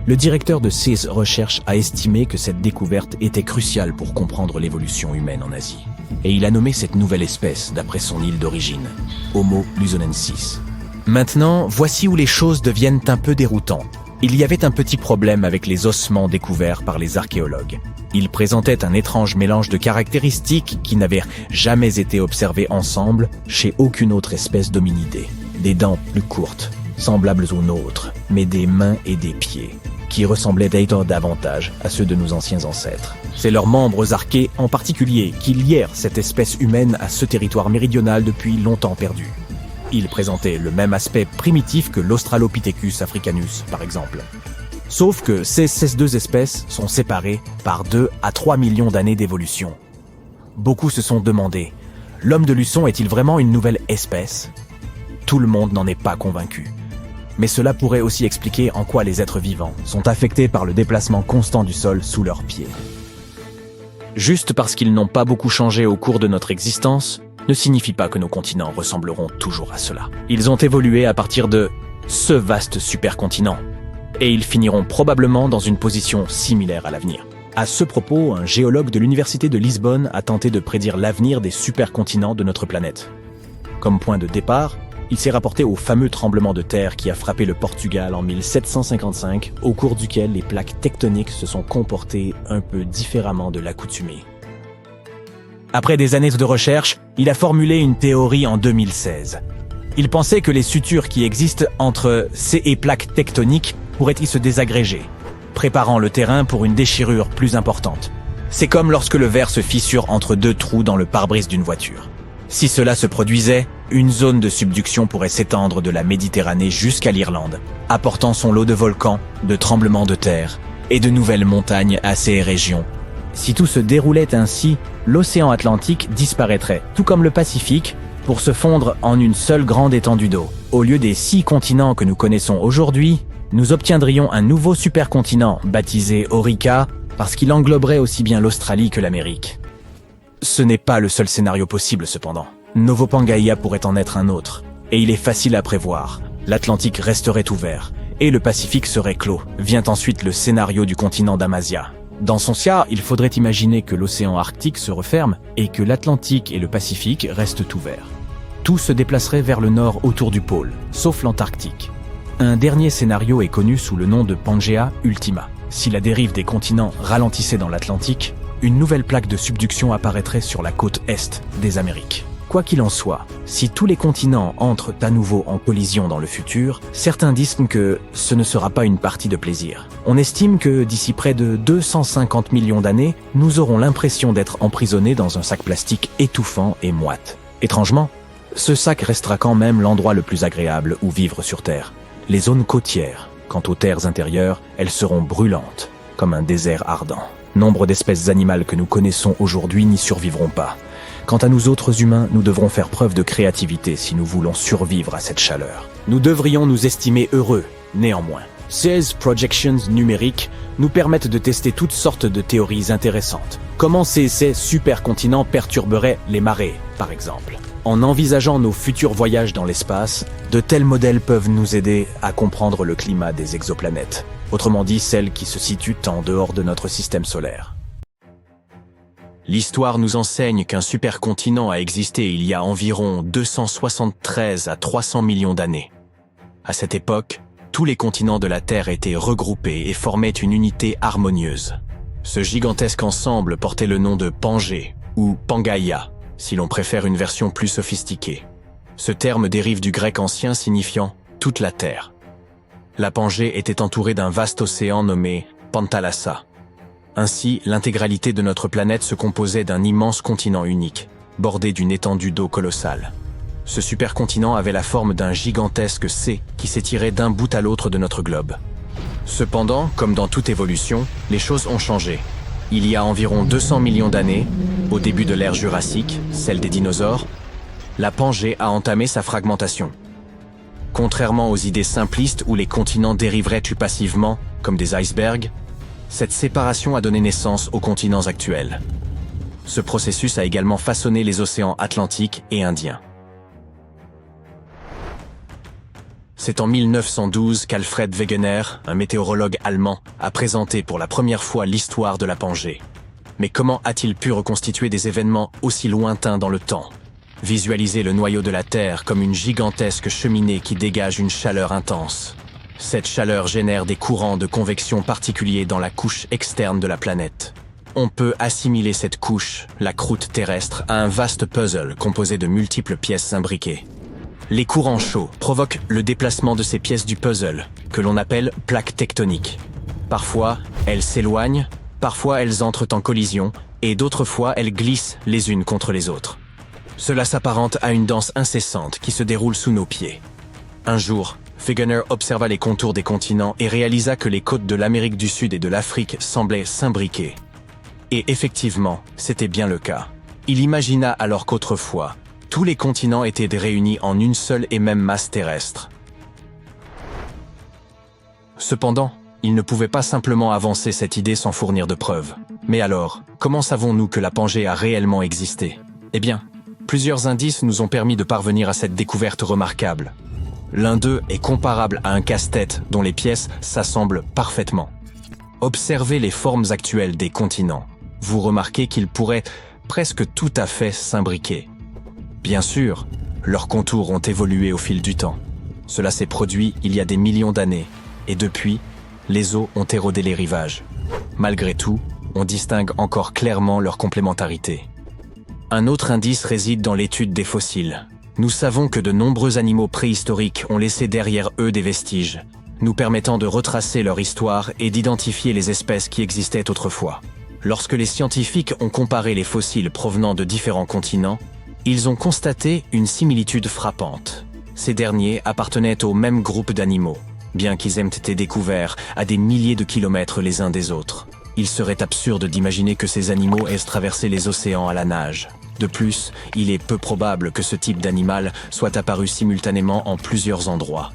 Le directeur de ces recherches a estimé que cette découverte était cruciale pour comprendre l'évolution humaine en Asie. Et il a nommé cette nouvelle espèce d'après son île d'origine, Homo luzonensis. Maintenant, voici où les choses deviennent un peu déroutantes. Il y avait un petit problème avec les ossements découverts par les archéologues. Ils présentaient un étrange mélange de caractéristiques qui n'avaient jamais été observées ensemble chez aucune autre espèce d'hominidé. Des dents plus courtes, semblables aux nôtres, mais des mains et des pieds, qui ressemblaient d'ailleurs davantage à ceux de nos anciens ancêtres. C'est leurs membres arqués en particulier qui lièrent cette espèce humaine à ce territoire méridional depuis longtemps perdu. Ils présentaient le même aspect primitif que l'Australopithecus africanus, par exemple. Sauf que ces deux espèces sont séparées par 2 à 3 millions d'années d'évolution. Beaucoup se sont demandé, l'homme de Luçon est-il vraiment une nouvelle espèce ? Tout le monde n'en est pas convaincu. Mais cela pourrait aussi expliquer en quoi les êtres vivants sont affectés par le déplacement constant du sol sous leurs pieds. Juste parce qu'ils n'ont pas beaucoup changé au cours de notre existence, ne signifie pas que nos continents ressembleront toujours à cela. Ils ont évolué à partir de ce vaste supercontinent, et ils finiront probablement dans une position similaire à l'avenir. À ce propos, un géologue de l'université de Lisbonne a tenté de prédire l'avenir des supercontinents de notre planète. Comme point de départ, il s'est rapporté au fameux tremblement de terre qui a frappé le Portugal en 1755, au cours duquel les plaques tectoniques se sont comportées un peu différemment de l'accoutumée. Après des années de recherche, il a formulé une théorie en 2016. Il pensait que les sutures qui existent entre ces plaques tectoniques pourraient-ils se désagréger, préparant le terrain pour une déchirure plus importante. C'est comme lorsque le verre se fissure entre 2 trous dans le pare-brise d'une voiture. Si cela se produisait, une zone de subduction pourrait s'étendre de la Méditerranée jusqu'à l'Irlande, apportant son lot de volcans, de tremblements de terre et de nouvelles montagnes à ces régions. Si tout se déroulait ainsi, l'océan Atlantique disparaîtrait, tout comme le Pacifique, pour se fondre en une seule grande étendue d'eau. Au lieu des 6 continents que nous connaissons aujourd'hui, nous obtiendrions un nouveau supercontinent baptisé Orica parce qu'il engloberait aussi bien l'Australie que l'Amérique. Ce n'est pas le seul scénario possible cependant. Novo Pangaea pourrait en être un autre, et il est facile à prévoir. L'Atlantique resterait ouvert, et le Pacifique serait clos. Vient ensuite le scénario du continent d'Amasia. Dans son cas, il faudrait imaginer que l'océan Arctique se referme et que l'Atlantique et le Pacifique restent ouverts. Tout se déplacerait vers le nord autour du pôle, sauf l'Antarctique. Un dernier scénario est connu sous le nom de Pangea Ultima. Si la dérive des continents ralentissait dans l'Atlantique, une nouvelle plaque de subduction apparaîtrait sur la côte est des Amériques. Quoi qu'il en soit, si tous les continents entrent à nouveau en collision dans le futur, certains disent que ce ne sera pas une partie de plaisir. On estime que d'ici près de 250 millions d'années, nous aurons l'impression d'être emprisonnés dans un sac plastique étouffant et moite. Étrangement, ce sac restera quand même l'endroit le plus agréable où vivre sur Terre. Les zones côtières, quant aux terres intérieures, elles seront brûlantes, comme un désert ardent. Nombre d'espèces animales que nous connaissons aujourd'hui n'y survivront pas. Quant à nous autres humains, nous devrons faire preuve de créativité si nous voulons survivre à cette chaleur. Nous devrions nous estimer heureux, néanmoins. Ces projections numériques nous permettent de tester toutes sortes de théories intéressantes. Comment ces supercontinents perturberaient les marées, par exemple. En envisageant nos futurs voyages dans l'espace, de tels modèles peuvent nous aider à comprendre le climat des exoplanètes. Autrement dit, celles qui se situent en dehors de notre système solaire. L'histoire nous enseigne qu'un supercontinent a existé il y a environ 273 à 300 millions d'années. À cette époque, tous les continents de la Terre étaient regroupés et formaient une unité harmonieuse. Ce gigantesque ensemble portait le nom de Pangée, ou Pangaïa, si l'on préfère une version plus sophistiquée. Ce terme dérive du grec ancien signifiant « toute la Terre ». La Pangée était entourée d'un vaste océan nommé Panthalassa. Ainsi, l'intégralité de notre planète se composait d'un immense continent unique, bordé d'une étendue d'eau colossale. Ce supercontinent avait la forme d'un gigantesque C qui s'étirait d'un bout à l'autre de notre globe. Cependant, comme dans toute évolution, les choses ont changé. Il y a environ 200 millions d'années, au début de l'ère jurassique, celle des dinosaures, la Pangée a entamé sa fragmentation. Contrairement aux idées simplistes où les continents dériveraient passivement, comme des icebergs, cette séparation a donné naissance aux continents actuels. Ce processus a également façonné les océans Atlantique et Indien. C'est en 1912 qu'Alfred Wegener, un météorologue allemand, a présenté pour la première fois l'histoire de la Pangée. Mais comment a-t-il pu reconstituer des événements aussi lointains dans le temps? Visualiser le noyau de la Terre comme une gigantesque cheminée qui dégage une chaleur intense. Cette chaleur génère des courants de convection particuliers dans la couche externe de la planète. On peut assimiler cette couche, la croûte terrestre, à un vaste puzzle composé de multiples pièces imbriquées. Les courants chauds provoquent le déplacement de ces pièces du puzzle, que l'on appelle plaques tectoniques. Parfois, elles s'éloignent, parfois elles entrent en collision, et d'autres fois elles glissent les unes contre les autres. Cela s'apparente à une danse incessante qui se déroule sous nos pieds. Un jour, Wegener observa les contours des continents et réalisa que les côtes de l'Amérique du Sud et de l'Afrique semblaient s'imbriquer. Et effectivement, c'était bien le cas. Il imagina alors qu'autrefois, tous les continents étaient réunis en une seule et même masse terrestre. Cependant, il ne pouvait pas simplement avancer cette idée sans fournir de preuves. Mais alors, comment savons-nous que la Pangée a réellement existé? Eh bien, plusieurs indices nous ont permis de parvenir à cette découverte remarquable. L'un d'eux est comparable à un casse-tête dont les pièces s'assemblent parfaitement. Observez les formes actuelles des continents. Vous remarquez qu'ils pourraient presque tout à fait s'imbriquer. Bien sûr, leurs contours ont évolué au fil du temps. Cela s'est produit il y a des millions d'années, et depuis, les eaux ont érodé les rivages. Malgré tout, on distingue encore clairement leur complémentarité. Un autre indice réside dans l'étude des fossiles. Nous savons que de nombreux animaux préhistoriques ont laissé derrière eux des vestiges, nous permettant de retracer leur histoire et d'identifier les espèces qui existaient autrefois. Lorsque les scientifiques ont comparé les fossiles provenant de différents continents, ils ont constaté une similitude frappante. Ces derniers appartenaient au même groupe d'animaux, bien qu'ils aient été découverts à des milliers de kilomètres les uns des autres. Il serait absurde d'imaginer que ces animaux aient traversé les océans à la nage. De plus, il est peu probable que ce type d'animal soit apparu simultanément en plusieurs endroits.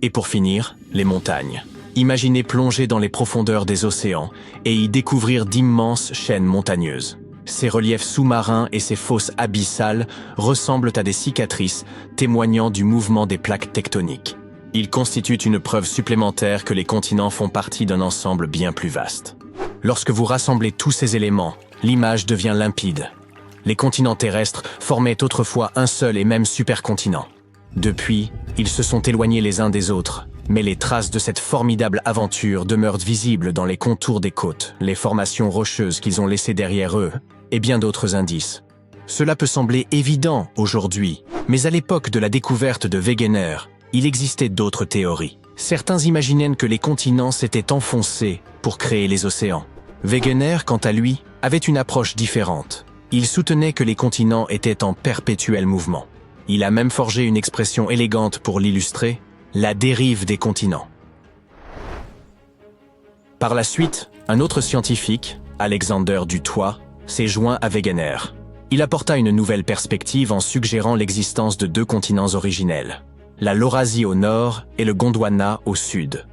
Et pour finir, les montagnes. Imaginez plonger dans les profondeurs des océans et y découvrir d'immenses chaînes montagneuses. Ces reliefs sous-marins et ces fosses abyssales ressemblent à des cicatrices témoignant du mouvement des plaques tectoniques. Ils constituent une preuve supplémentaire que les continents font partie d'un ensemble bien plus vaste. Lorsque vous rassemblez tous ces éléments, l'image devient limpide. Les continents terrestres formaient autrefois un seul et même supercontinent. Depuis, ils se sont éloignés les uns des autres, mais les traces de cette formidable aventure demeurent visibles dans les contours des côtes, les formations rocheuses qu'ils ont laissées derrière eux, et bien d'autres indices. Cela peut sembler évident aujourd'hui, mais à l'époque de la découverte de Wegener, il existait d'autres théories. Certains imaginaient que les continents s'étaient enfoncés pour créer les océans. Wegener, quant à lui, avait une approche différente. Il soutenait que les continents étaient en perpétuel mouvement. Il a même forgé une expression élégante pour l'illustrer, la dérive des continents. Par la suite, un autre scientifique, Alexander du Toit, s'est joint à Wegener. Il apporta une nouvelle perspective en suggérant l'existence de deux continents originels, la Laurasie au nord et le Gondwana au sud.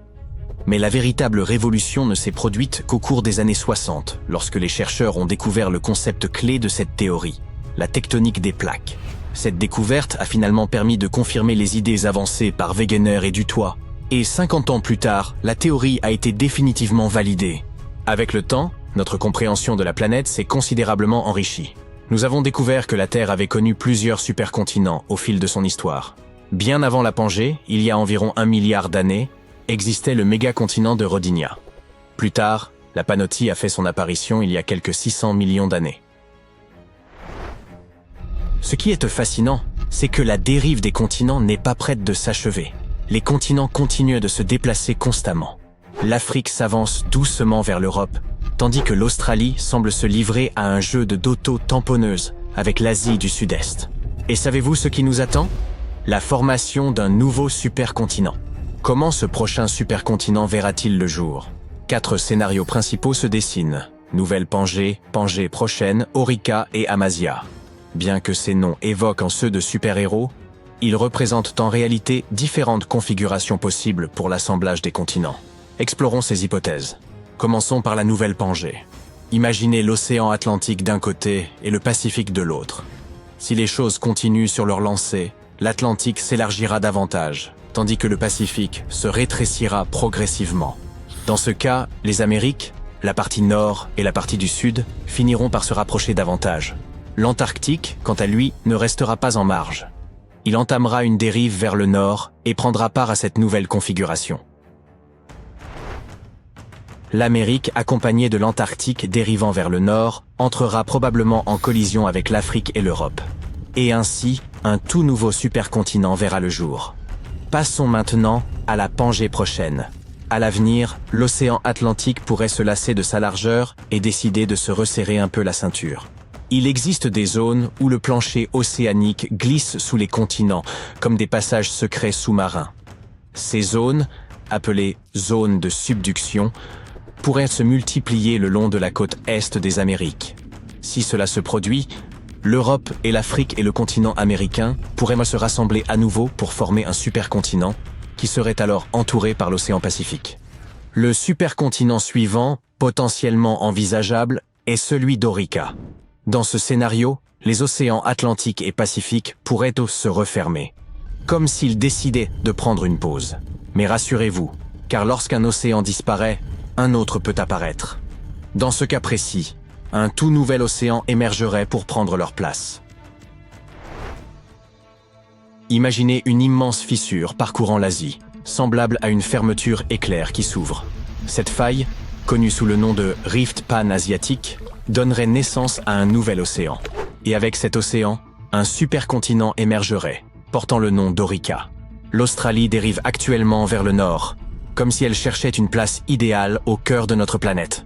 Mais la véritable révolution ne s'est produite qu'au cours des années 60, lorsque les chercheurs ont découvert le concept clé de cette théorie, la tectonique des plaques. Cette découverte a finalement permis de confirmer les idées avancées par Wegener et du Toit, et 50 ans plus tard, la théorie a été définitivement validée. Avec le temps, notre compréhension de la planète s'est considérablement enrichie. Nous avons découvert que la Terre avait connu plusieurs supercontinents au fil de son histoire. Bien avant la Pangée, il y a environ 1 milliard d'années, existait le mégacontinent de Rodinia. Plus tard, la Panotie a fait son apparition il y a quelques 600 millions d'années. Ce qui est fascinant, c'est que la dérive des continents n'est pas prête de s'achever. Les continents continuent de se déplacer constamment. L'Afrique s'avance doucement vers l'Europe, tandis que l'Australie semble se livrer à un jeu de d'auto-tamponneuse avec l'Asie du Sud-Est. Et savez-vous ce qui nous attend? La formation d'un nouveau supercontinent. Comment ce prochain supercontinent verra-t-il le jour? 4 scénarios principaux se dessinent. Nouvelle Pangée, Pangée prochaine, Orica et Amasia. Bien que ces noms évoquent en ceux de super-héros, ils représentent en réalité différentes configurations possibles pour l'assemblage des continents. Explorons ces hypothèses. Commençons par la Nouvelle Pangée. Imaginez l'océan Atlantique d'un côté et le Pacifique de l'autre. Si les choses continuent sur leur lancée, l'Atlantique s'élargira davantage, tandis que le Pacifique se rétrécira progressivement. Dans ce cas, les Amériques, la partie nord et la partie du sud, finiront par se rapprocher davantage. L'Antarctique, quant à lui, ne restera pas en marge. Il entamera une dérive vers le nord et prendra part à cette nouvelle configuration. L'Amérique, accompagnée de l'Antarctique dérivant vers le nord, entrera probablement en collision avec l'Afrique et l'Europe. Et ainsi, un tout nouveau supercontinent verra le jour. Passons maintenant à la Pangée prochaine. À l'avenir, l'océan Atlantique pourrait se lasser de sa largeur et décider de se resserrer un peu la ceinture. Il existe des zones où le plancher océanique glisse sous les continents, comme des passages secrets sous-marins. Ces zones, appelées zones de subduction, pourraient se multiplier le long de la côte est des Amériques. Si cela se produit, l'Europe et l'Afrique et le continent américain pourraient se rassembler à nouveau pour former un supercontinent qui serait alors entouré par l'océan Pacifique. Le supercontinent suivant, potentiellement envisageable, est celui d'Orica. Dans ce scénario, les océans Atlantique et Pacifique pourraient se refermer, comme s'ils décidaient de prendre une pause. Mais rassurez-vous, car lorsqu'un océan disparaît, un autre peut apparaître. Dans ce cas précis, un tout nouvel océan émergerait pour prendre leur place. Imaginez une immense fissure parcourant l'Asie, semblable à une fermeture éclair qui s'ouvre. Cette faille, connue sous le nom de Rift Pan-Asiatique, donnerait naissance à un nouvel océan. Et avec cet océan, un supercontinent émergerait, portant le nom d'Orica. L'Australie dérive actuellement vers le nord, comme si elle cherchait une place idéale au cœur de notre planète.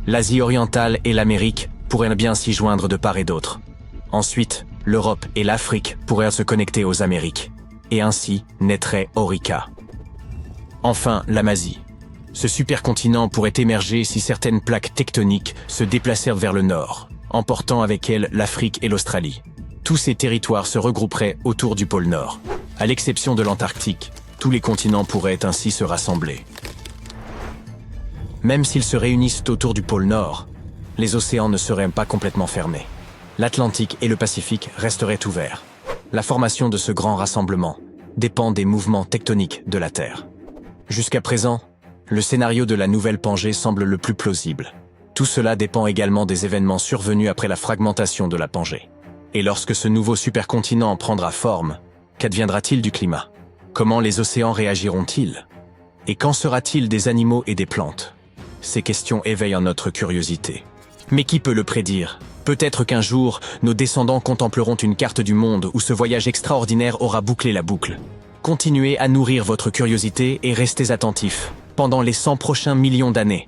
L'Asie orientale et l'Amérique pourraient bien s'y joindre de part et d'autre. Ensuite, l'Europe et l'Afrique pourraient se connecter aux Amériques. Et ainsi naîtrait Orica. Enfin, l'Amazie. Ce supercontinent pourrait émerger si certaines plaques tectoniques se déplacèrent vers le nord, emportant avec elles l'Afrique et l'Australie. Tous ces territoires se regrouperaient autour du pôle Nord. À l'exception de l'Antarctique, tous les continents pourraient ainsi se rassembler. Même s'ils se réunissent autour du pôle Nord, les océans ne seraient pas complètement fermés. L'Atlantique et le Pacifique resteraient ouverts. La formation de ce grand rassemblement dépend des mouvements tectoniques de la Terre. Jusqu'à présent, le scénario de la Nouvelle Pangée semble le plus plausible. Tout cela dépend également des événements survenus après la fragmentation de la Pangée. Et lorsque ce nouveau supercontinent prendra forme, qu'adviendra-t-il du climat? Comment les océans réagiront-ils? Et qu'en sera-t-il des animaux et des plantes? Ces questions éveillent notre curiosité. Mais qui peut le prédire? Peut-être qu'un jour, nos descendants contempleront une carte du monde où ce voyage extraordinaire aura bouclé la boucle. Continuez à nourrir votre curiosité et restez attentifs pendant les 100 prochains millions d'années.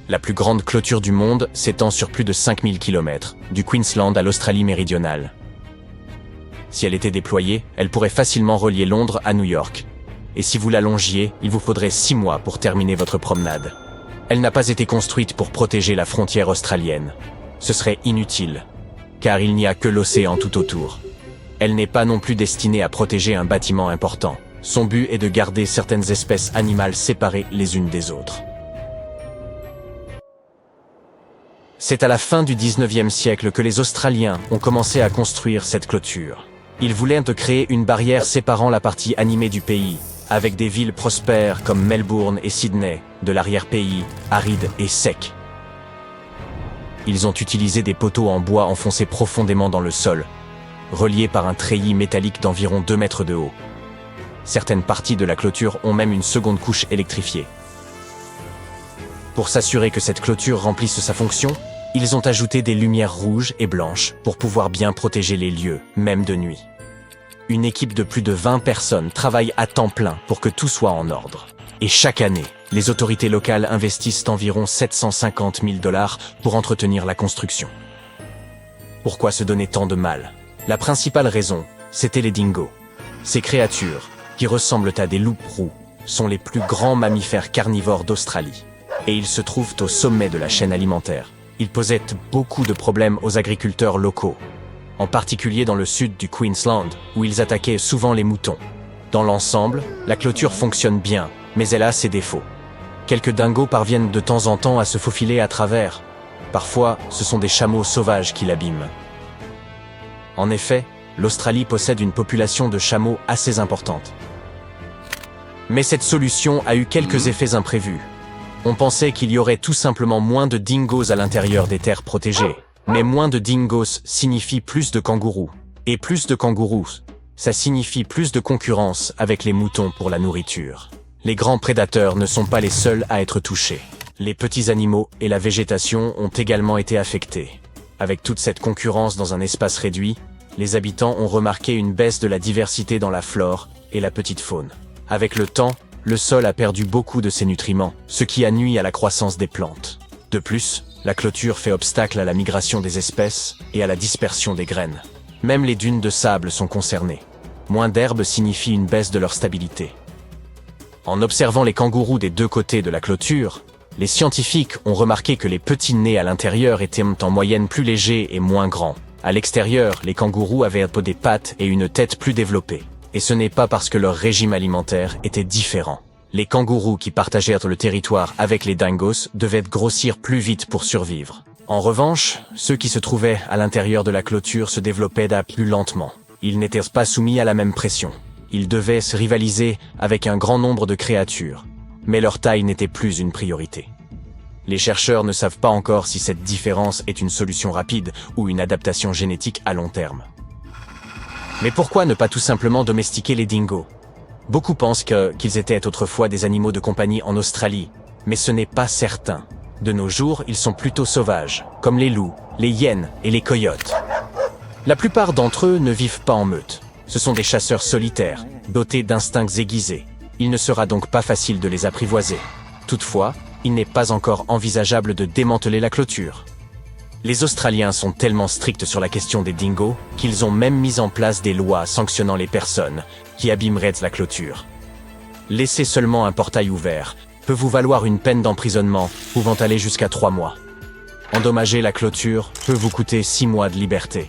La plus grande clôture du monde s'étend sur plus de 5000 km, du Queensland à l'Australie méridionale. Si elle était déployée, elle pourrait facilement relier Londres à New York. Et si vous la longiez, il vous faudrait 6 mois pour terminer votre promenade. Elle n'a pas été construite pour protéger la frontière australienne. Ce serait inutile, car il n'y a que l'océan tout autour. Elle n'est pas non plus destinée à protéger un bâtiment important. Son but est de garder certaines espèces animales séparées les unes des autres. C'est à la fin du 19e siècle que les Australiens ont commencé à construire cette clôture. Ils voulaient créer une barrière séparant la partie animée du pays, avec des villes prospères comme Melbourne et Sydney, de l'arrière-pays, aride et sec. Ils ont utilisé des poteaux en bois enfoncés profondément dans le sol, reliés par un treillis métallique d'environ 2 mètres de haut. Certaines parties de la clôture ont même une seconde couche électrifiée. Pour s'assurer que cette clôture remplisse sa fonction, ils ont ajouté des lumières rouges et blanches pour pouvoir bien protéger les lieux, même de nuit. Une équipe de plus de 20 personnes travaille à temps plein pour que tout soit en ordre. Et chaque année, les autorités locales investissent environ 750 000 $ pour entretenir la construction. Pourquoi se donner tant de mal? La principale raison, c'était les dingos. Ces créatures, qui ressemblent à des loups-roux, sont les plus grands mammifères carnivores d'Australie. Et ils se trouvent au sommet de la chaîne alimentaire. Ils posaient beaucoup de problèmes aux agriculteurs locaux, en particulier dans le sud du Queensland, où ils attaquaient souvent les moutons. Dans l'ensemble, la clôture fonctionne bien, mais elle a ses défauts. Quelques dingos parviennent de temps en temps à se faufiler à travers. Parfois, ce sont des chameaux sauvages qui l'abîment. En effet, l'Australie possède une population de chameaux assez importante. Mais cette solution a eu quelques effets imprévus. On pensait qu'il y aurait tout simplement moins de dingos à l'intérieur des terres protégées. Mais moins de dingos signifie plus de kangourous. Et plus de kangourous, ça signifie plus de concurrence avec les moutons pour la nourriture. Les grands prédateurs ne sont pas les seuls à être touchés. Les petits animaux et la végétation ont également été affectés. Avec toute cette concurrence dans un espace réduit, les habitants ont remarqué une baisse de la diversité dans la flore et la petite faune. Avec le temps, le sol a perdu beaucoup de ses nutriments, ce qui a nui à la croissance des plantes. De plus, la clôture fait obstacle à la migration des espèces et à la dispersion des graines. Même les dunes de sable sont concernées. Moins d'herbe signifie une baisse de leur stabilité. En observant les kangourous des deux côtés de la clôture, les scientifiques ont remarqué que les petits nez à l'intérieur étaient en moyenne plus légers et moins grands. À l'extérieur, les kangourous avaient des pattes et une tête plus développée. Et ce n'est pas parce que leur régime alimentaire était différent. Les kangourous qui partageaient le territoire avec les dingos devaient grossir plus vite pour survivre. En revanche, ceux qui se trouvaient à l'intérieur de la clôture se développaient plus lentement. Ils n'étaient pas soumis à la même pression. Ils devaient se rivaliser avec un grand nombre de créatures. Mais leur taille n'était plus une priorité. Les chercheurs ne savent pas encore si cette différence est une solution rapide ou une adaptation génétique à long terme. Mais pourquoi ne pas tout simplement domestiquer les dingos? Beaucoup pensent qu'ils étaient autrefois des animaux de compagnie en Australie, mais ce n'est pas certain. De nos jours, ils sont plutôt sauvages, comme les loups, les hyènes et les coyotes. La plupart d'entre eux ne vivent pas en meute. Ce sont des chasseurs solitaires, dotés d'instincts aiguisés. Il ne sera donc pas facile de les apprivoiser. Toutefois, il n'est pas encore envisageable de démanteler la clôture. Les Australiens sont tellement stricts sur la question des dingos qu'ils ont même mis en place des lois sanctionnant les personnes qui abîmeraient la clôture. Laisser seulement un portail ouvert peut vous valoir une peine d'emprisonnement pouvant aller jusqu'à 3 mois. Endommager la clôture peut vous coûter 6 mois de liberté.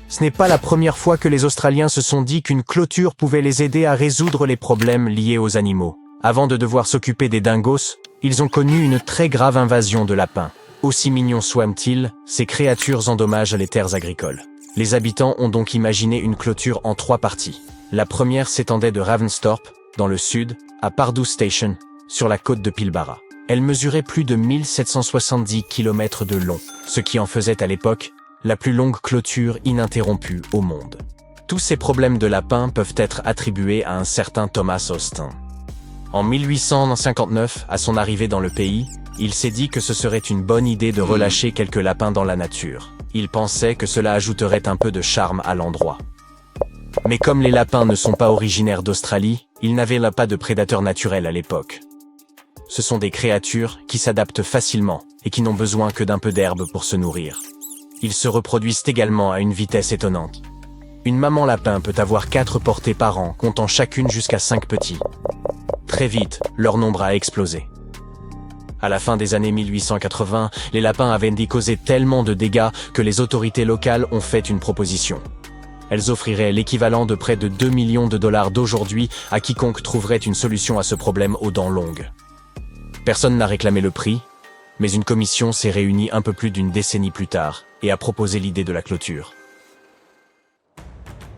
Ce n'est pas la première fois que les Australiens se sont dit qu'une clôture pouvait les aider à résoudre les problèmes liés aux animaux. Avant de devoir s'occuper des dingos, ils ont connu une très grave invasion de lapins. Aussi mignons soient-ils, ces créatures endommagent les terres agricoles. Les habitants ont donc imaginé une clôture en 3 parties. La première s'étendait de Ravensthorpe, dans le sud, à Pardue Station, sur la côte de Pilbara. Elle mesurait plus de 1770 km de long, ce qui en faisait à l'époque la plus longue clôture ininterrompue au monde. Tous ces problèmes de lapins peuvent être attribués à un certain Thomas Austin. En 1859, à son arrivée dans le pays, Il s'est dit que ce serait une bonne idée de relâcher quelques lapins dans la nature. Il pensait que cela ajouterait un peu de charme à l'endroit. Mais comme les lapins ne sont pas originaires d'Australie, ils n'avaient là pas de prédateurs naturels à l'époque. Ce sont des créatures qui s'adaptent facilement et qui n'ont besoin que d'un peu d'herbe pour se nourrir. Ils se reproduisent également à une vitesse étonnante. Une maman lapin peut avoir 4 portées par an, comptant chacune jusqu'à 5 petits. Très vite, leur nombre a explosé. À la fin des années 1880, les lapins avaient causé tellement de dégâts que les autorités locales ont fait une proposition. Elles offriraient l'équivalent de près de 2 millions de dollars d'aujourd'hui à quiconque trouverait une solution à ce problème aux dents longues. Personne n'a réclamé le prix, mais une commission s'est réunie un peu plus d'une décennie plus tard et a proposé l'idée de la clôture.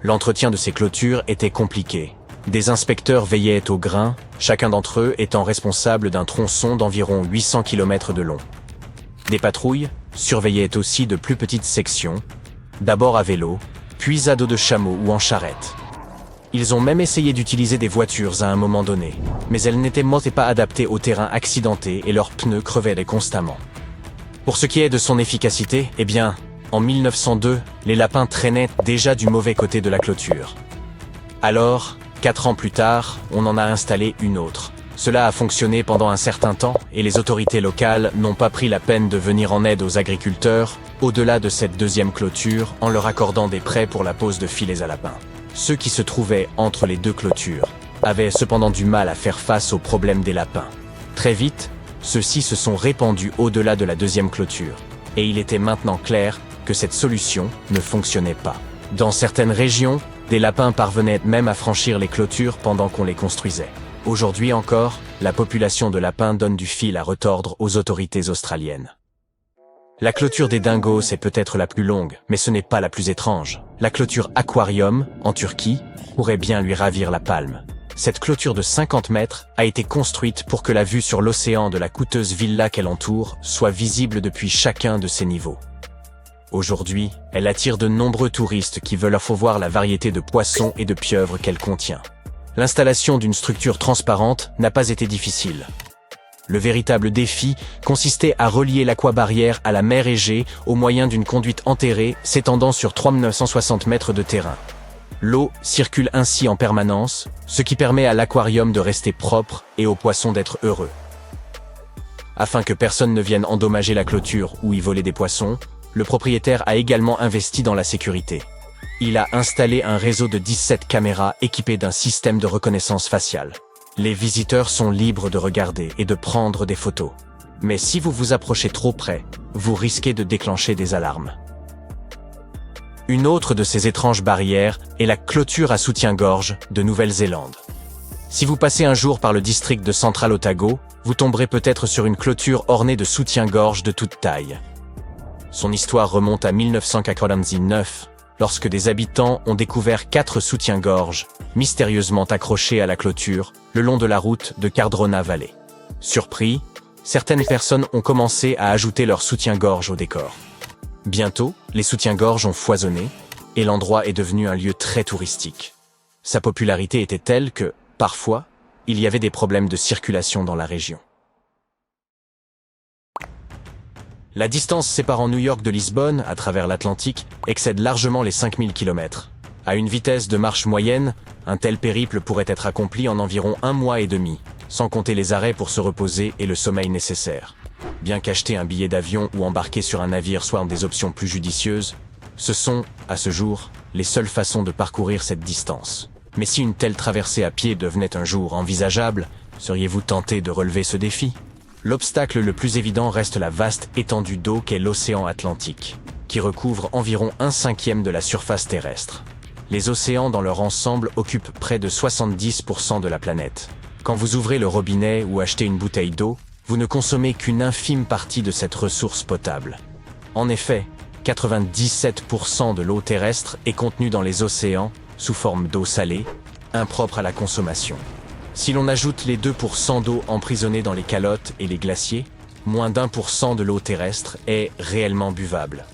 L'entretien de ces clôtures était compliqué. Des inspecteurs veillaient au grain, chacun d'entre eux étant responsable d'un tronçon d'environ 800 km de long. Des patrouilles surveillaient aussi de plus petites sections, d'abord à vélo, puis à dos de chameau ou en charrette. Ils ont même essayé d'utiliser des voitures à un moment donné, mais elles n'étaient pas adaptées au terrain accidenté et leurs pneus crevaient constamment. Pour ce qui est de son efficacité, eh bien, en 1902, les lapins traînaient déjà du mauvais côté de la clôture. Alors, 4 ans plus tard, on en a installé une autre. Cela a fonctionné pendant un certain temps et les autorités locales n'ont pas pris la peine de venir en aide aux agriculteurs au-delà de cette deuxième clôture en leur accordant des prêts pour la pose de filets à lapins. Ceux qui se trouvaient entre les deux clôtures avaient cependant du mal à faire face aux problèmes des lapins. Très vite, ceux-ci se sont répandus au-delà de la deuxième clôture, et il était maintenant clair que cette solution ne fonctionnait pas. Dans certaines régions, des lapins parvenaient même à franchir les clôtures pendant qu'on les construisait. Aujourd'hui encore, la population de lapins donne du fil à retordre aux autorités australiennes. La clôture des dingos est peut-être la plus longue, mais ce n'est pas la plus étrange. La clôture Aquarium, en Turquie, pourrait bien lui ravir la palme. Cette clôture de 50 mètres a été construite pour que la vue sur l'océan de la coûteuse villa qu'elle entoure soit visible depuis chacun de ses niveaux. Aujourd'hui, elle attire de nombreux touristes qui veulent voir la variété de poissons et de pieuvres qu'elle contient. L'installation d'une structure transparente n'a pas été difficile. Le véritable défi consistait à relier l'aquabarrière à la mer Égée au moyen d'une conduite enterrée s'étendant sur 3960 mètres de terrain. L'eau circule ainsi en permanence, ce qui permet à l'aquarium de rester propre et aux poissons d'être heureux. Afin que personne ne vienne endommager la clôture ou y voler des poissons, le propriétaire a également investi dans la sécurité. Il a installé un réseau de 17 caméras équipées d'un système de reconnaissance faciale. Les visiteurs sont libres de regarder et de prendre des photos. Mais si vous vous approchez trop près, vous risquez de déclencher des alarmes. Une autre de ces étranges barrières est la clôture à soutien-gorge de Nouvelle-Zélande. Si vous passez un jour par le district de Central Otago, vous tomberez peut-être sur une clôture ornée de soutien-gorge de toute taille. Son histoire remonte à 1999, lorsque des habitants ont découvert 4 soutiens-gorge, mystérieusement accrochés à la clôture, le long de la route de Cardrona Valley. Surpris, certaines personnes ont commencé à ajouter leur soutien-gorge au décor. Bientôt, les soutiens-gorge ont foisonné, et l'endroit est devenu un lieu très touristique. Sa popularité était telle que, parfois, il y avait des problèmes de circulation dans la région. La distance séparant New York de Lisbonne, à travers l'Atlantique, excède largement les 5000 km. À une vitesse de marche moyenne, un tel périple pourrait être accompli en environ 1 mois et demi, sans compter les arrêts pour se reposer et le sommeil nécessaire. Bien qu'acheter un billet d'avion ou embarquer sur un navire soient des options plus judicieuses, ce sont, à ce jour, les seules façons de parcourir cette distance. Mais si une telle traversée à pied devenait un jour envisageable, seriez-vous tenté de relever ce défi ? L'obstacle le plus évident reste la vaste étendue d'eau qu'est l'océan Atlantique, qui recouvre environ 1/5 de la surface terrestre. Les océans dans leur ensemble occupent près de 70% de la planète. Quand vous ouvrez le robinet ou achetez une bouteille d'eau, vous ne consommez qu'une infime partie de cette ressource potable. En effet, 97% de l'eau terrestre est contenue dans les océans sous forme d'eau salée, impropre à la consommation. Si l'on ajoute les 2% d'eau emprisonnée dans les calottes et les glaciers, moins d'1% de l'eau terrestre est réellement buvable.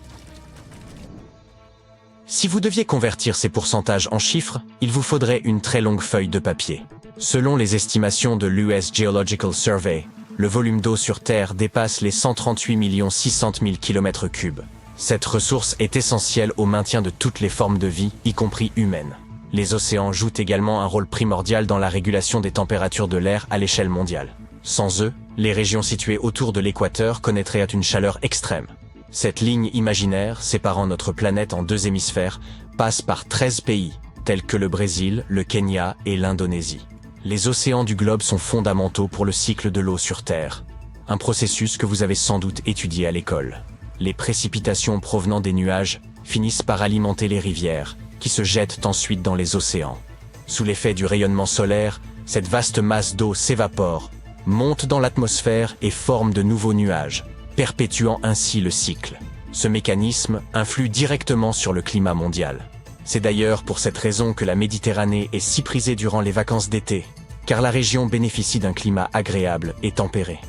Si vous deviez convertir ces pourcentages en chiffres, il vous faudrait une très longue feuille de papier. Selon les estimations de l'US Geological Survey, Le volume d'eau sur Terre dépasse les 138 600 000 km3. Cette ressource est essentielle au maintien de toutes les formes de vie, y compris humaines. Les océans jouent également un rôle primordial dans la régulation des températures de l'air à l'échelle mondiale. Sans eux, les régions situées autour de l'équateur connaîtraient une chaleur extrême. Cette ligne imaginaire, séparant notre planète en deux hémisphères, passe par 13 pays, tels que le Brésil, le Kenya et l'Indonésie. Les océans du globe sont fondamentaux pour le cycle de l'eau sur Terre, un processus que vous avez sans doute étudié à l'école. Les précipitations provenant des nuages finissent par alimenter les rivières, qui se jettent ensuite dans les océans. Sous l'effet du rayonnement solaire, cette vaste masse d'eau s'évapore, monte dans l'atmosphère et forme de nouveaux nuages, perpétuant ainsi le cycle. Ce mécanisme influe directement sur le climat mondial. C'est d'ailleurs pour cette raison que la Méditerranée est si prisée durant les vacances d'été, car la région bénéficie d'un climat agréable et tempéré.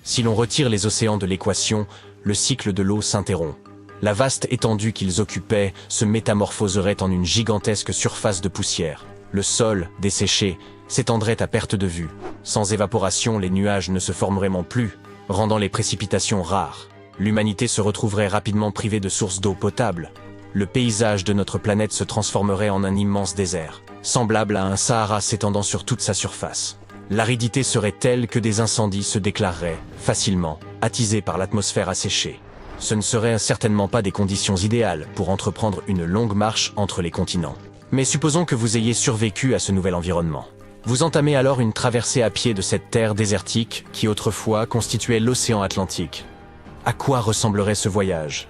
Si l'on retire les océans de l'équation, le cycle de l'eau s'interrompt. La vaste étendue qu'ils occupaient se métamorphoserait en une gigantesque surface de poussière. Le sol, desséché, s'étendrait à perte de vue. Sans évaporation, les nuages ne se formeraient plus, rendant les précipitations rares. L'humanité se retrouverait rapidement privée de sources d'eau potable. Le paysage de notre planète se transformerait en un immense désert, semblable à un Sahara s'étendant sur toute sa surface. L'aridité serait telle que des incendies se déclareraient, facilement, attisés par l'atmosphère asséchée. Ce ne seraient certainement pas des conditions idéales pour entreprendre une longue marche entre les continents. Mais supposons que vous ayez survécu à ce nouvel environnement. Vous entamez alors une traversée à pied de cette terre désertique qui autrefois constituait l'océan Atlantique. À quoi ressemblerait ce voyage ?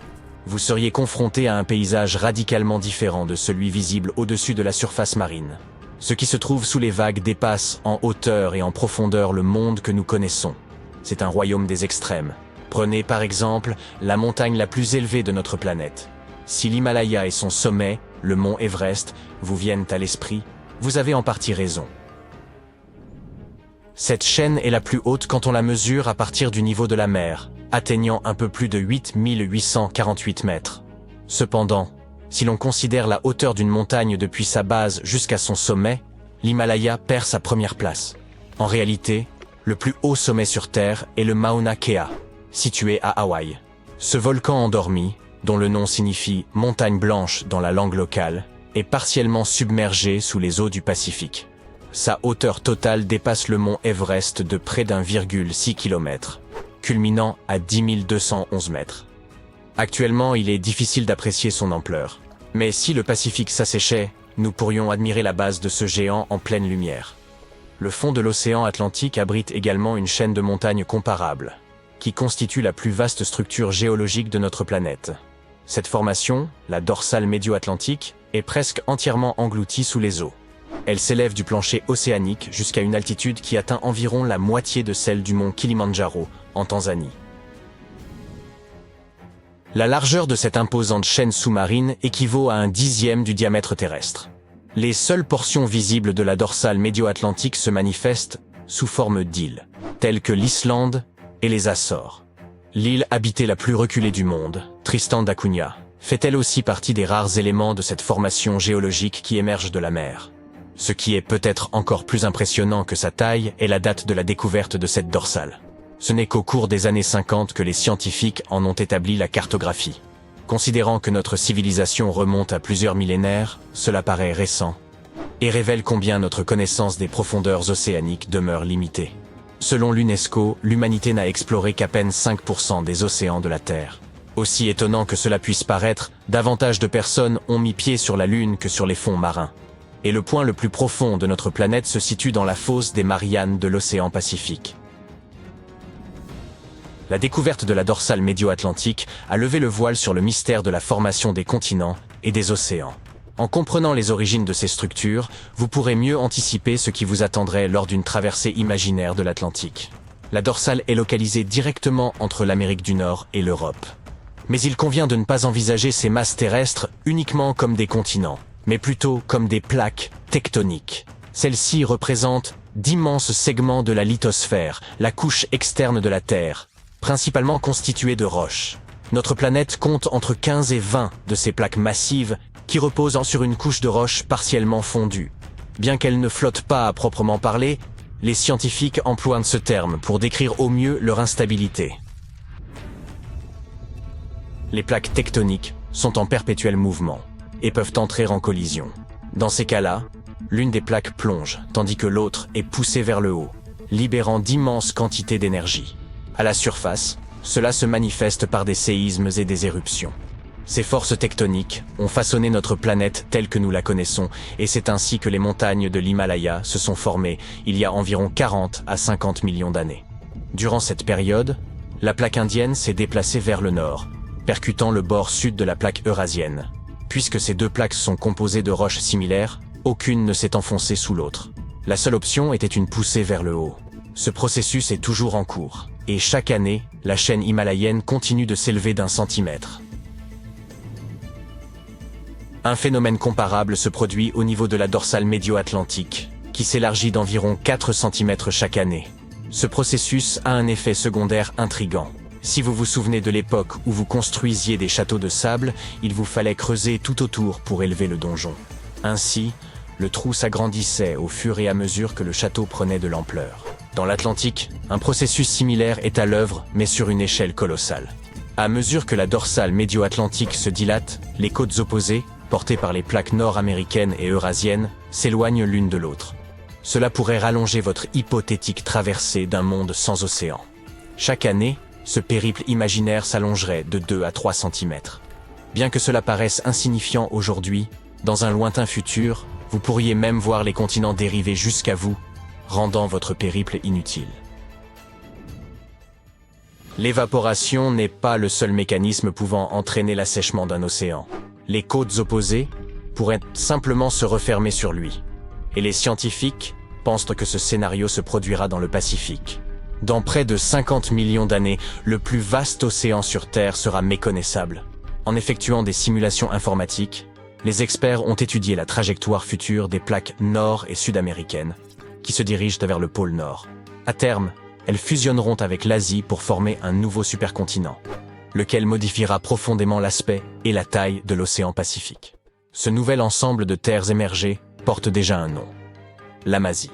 Vous seriez confronté à un paysage radicalement différent de celui visible au-dessus de la surface marine. Ce qui se trouve sous les vagues dépasse en hauteur et en profondeur le monde que nous connaissons. C'est un royaume des extrêmes. Prenez par exemple la montagne la plus élevée de notre planète. Si l'Himalaya et son sommet, le mont Everest, vous viennent à l'esprit, vous avez en partie raison. Cette chaîne est la plus haute quand on la mesure à partir du niveau de la mer, atteignant un peu plus de 8848 mètres. Cependant, si l'on considère la hauteur d'une montagne depuis sa base jusqu'à son sommet, l'Himalaya perd sa première place. En réalité, le plus haut sommet sur Terre est le Mauna Kea, situé à Hawaï. Ce volcan endormi, dont le nom signifie « montagne blanche » dans la langue locale, est partiellement submergé sous les eaux du Pacifique. Sa hauteur totale dépasse le mont Everest de près d'1,6 km, culminant à 10 211 mètres. Actuellement, il est difficile d'apprécier son ampleur. Mais si le Pacifique s'asséchait, nous pourrions admirer la base de ce géant en pleine lumière. Le fond de l'océan Atlantique abrite également une chaîne de montagnes comparable, qui constitue la plus vaste structure géologique de notre planète. Cette formation, la dorsale médio-atlantique, est presque entièrement engloutie sous les eaux. Elle s'élève du plancher océanique jusqu'à une altitude qui atteint environ la moitié de celle du mont Kilimandjaro, en Tanzanie. La largeur de cette imposante chaîne sous-marine équivaut à 1/10 du diamètre terrestre. Les seules portions visibles de la dorsale médio-atlantique se manifestent sous forme d'îles, telles que l'Islande et les Açores. L'île habitée la plus reculée du monde, Tristan da Cunha, fait elle aussi partie des rares éléments de cette formation géologique qui émerge de la mer. Ce qui est peut-être encore plus impressionnant que sa taille est la date de la découverte de cette dorsale. Ce n'est qu'au cours des années 50 que les scientifiques en ont établi la cartographie. Considérant que notre civilisation remonte à plusieurs millénaires, cela paraît récent, et révèle combien notre connaissance des profondeurs océaniques demeure limitée. Selon l'UNESCO, l'humanité n'a exploré qu'à peine 5% des océans de la Terre. Aussi étonnant que cela puisse paraître, davantage de personnes ont mis pied sur la Lune que sur les fonds marins. Et le point le plus profond de notre planète se situe dans la fosse des Mariannes de l'océan Pacifique. La découverte de la dorsale médio-atlantique a levé le voile sur le mystère de la formation des continents et des océans. En comprenant les origines de ces structures, vous pourrez mieux anticiper ce qui vous attendrait lors d'une traversée imaginaire de l'Atlantique. La dorsale est localisée directement entre l'Amérique du Nord et l'Europe. Mais il convient de ne pas envisager ces masses terrestres uniquement comme des continents, mais plutôt comme des plaques tectoniques. Celles-ci représentent d'immenses segments de la lithosphère, la couche externe de la Terre, principalement constituée de roches. Notre planète compte entre 15 et 20 de ces plaques massives qui reposent sur une couche de roches partiellement fondue. Bien qu'elles ne flottent pas à proprement parler, Les scientifiques emploient ce terme pour décrire au mieux leur instabilité. Les plaques tectoniques sont en perpétuel mouvement et peuvent entrer en collision. Dans ces cas-là, l'une des plaques plonge, tandis que l'autre est poussée vers le haut, libérant d'immenses quantités d'énergie. À la surface, cela se manifeste par des séismes et des éruptions. Ces forces tectoniques ont façonné notre planète telle que nous la connaissons, et c'est ainsi que les montagnes de l'Himalaya se sont formées il y a environ 40 à 50 millions d'années. Durant cette période, la plaque indienne s'est déplacée vers le nord, percutant le bord sud de la plaque eurasienne. Puisque ces deux plaques sont composées de roches similaires, aucune ne s'est enfoncée sous l'autre. La seule option était une poussée vers le haut. Ce processus est toujours en cours, et chaque année, la chaîne himalayenne continue de s'élever d'1 centimètre. Un phénomène comparable se produit au niveau de la dorsale médio-atlantique, qui s'élargit d'environ 4 cm chaque année. Ce processus a un effet secondaire intrigant. Si vous vous souvenez de l'époque où vous construisiez des châteaux de sable, il vous fallait creuser tout autour pour élever le donjon. Ainsi, le trou s'agrandissait au fur et à mesure que le château prenait de l'ampleur. Dans l'Atlantique, un processus similaire est à l'œuvre, mais sur une échelle colossale. À mesure que la dorsale médio-atlantique se dilate, les côtes opposées, portées par les plaques nord-américaines et eurasiennes, s'éloignent l'une de l'autre. Cela pourrait rallonger votre hypothétique traversée d'un monde sans océan. Chaque année, ce périple imaginaire s'allongerait de 2 à 3 cm. Bien que cela paraisse insignifiant aujourd'hui, dans un lointain futur, vous pourriez même voir les continents dériver jusqu'à vous, rendant votre périple inutile. L'évaporation n'est pas le seul mécanisme pouvant entraîner l'assèchement d'un océan. Les côtes opposées pourraient simplement se refermer sur lui. Et les scientifiques pensent que ce scénario se produira dans le Pacifique. Dans près de 50 millions d'années, le plus vaste océan sur Terre sera méconnaissable. En effectuant des simulations informatiques, les experts ont étudié la trajectoire future des plaques nord- et sud-américaines, qui se dirigent vers le pôle Nord. À terme, elles fusionneront avec l'Asie pour former un nouveau supercontinent, lequel modifiera profondément l'aspect et la taille de l'océan Pacifique. Ce nouvel ensemble de terres émergées porte déjà un nom: l'Amazie.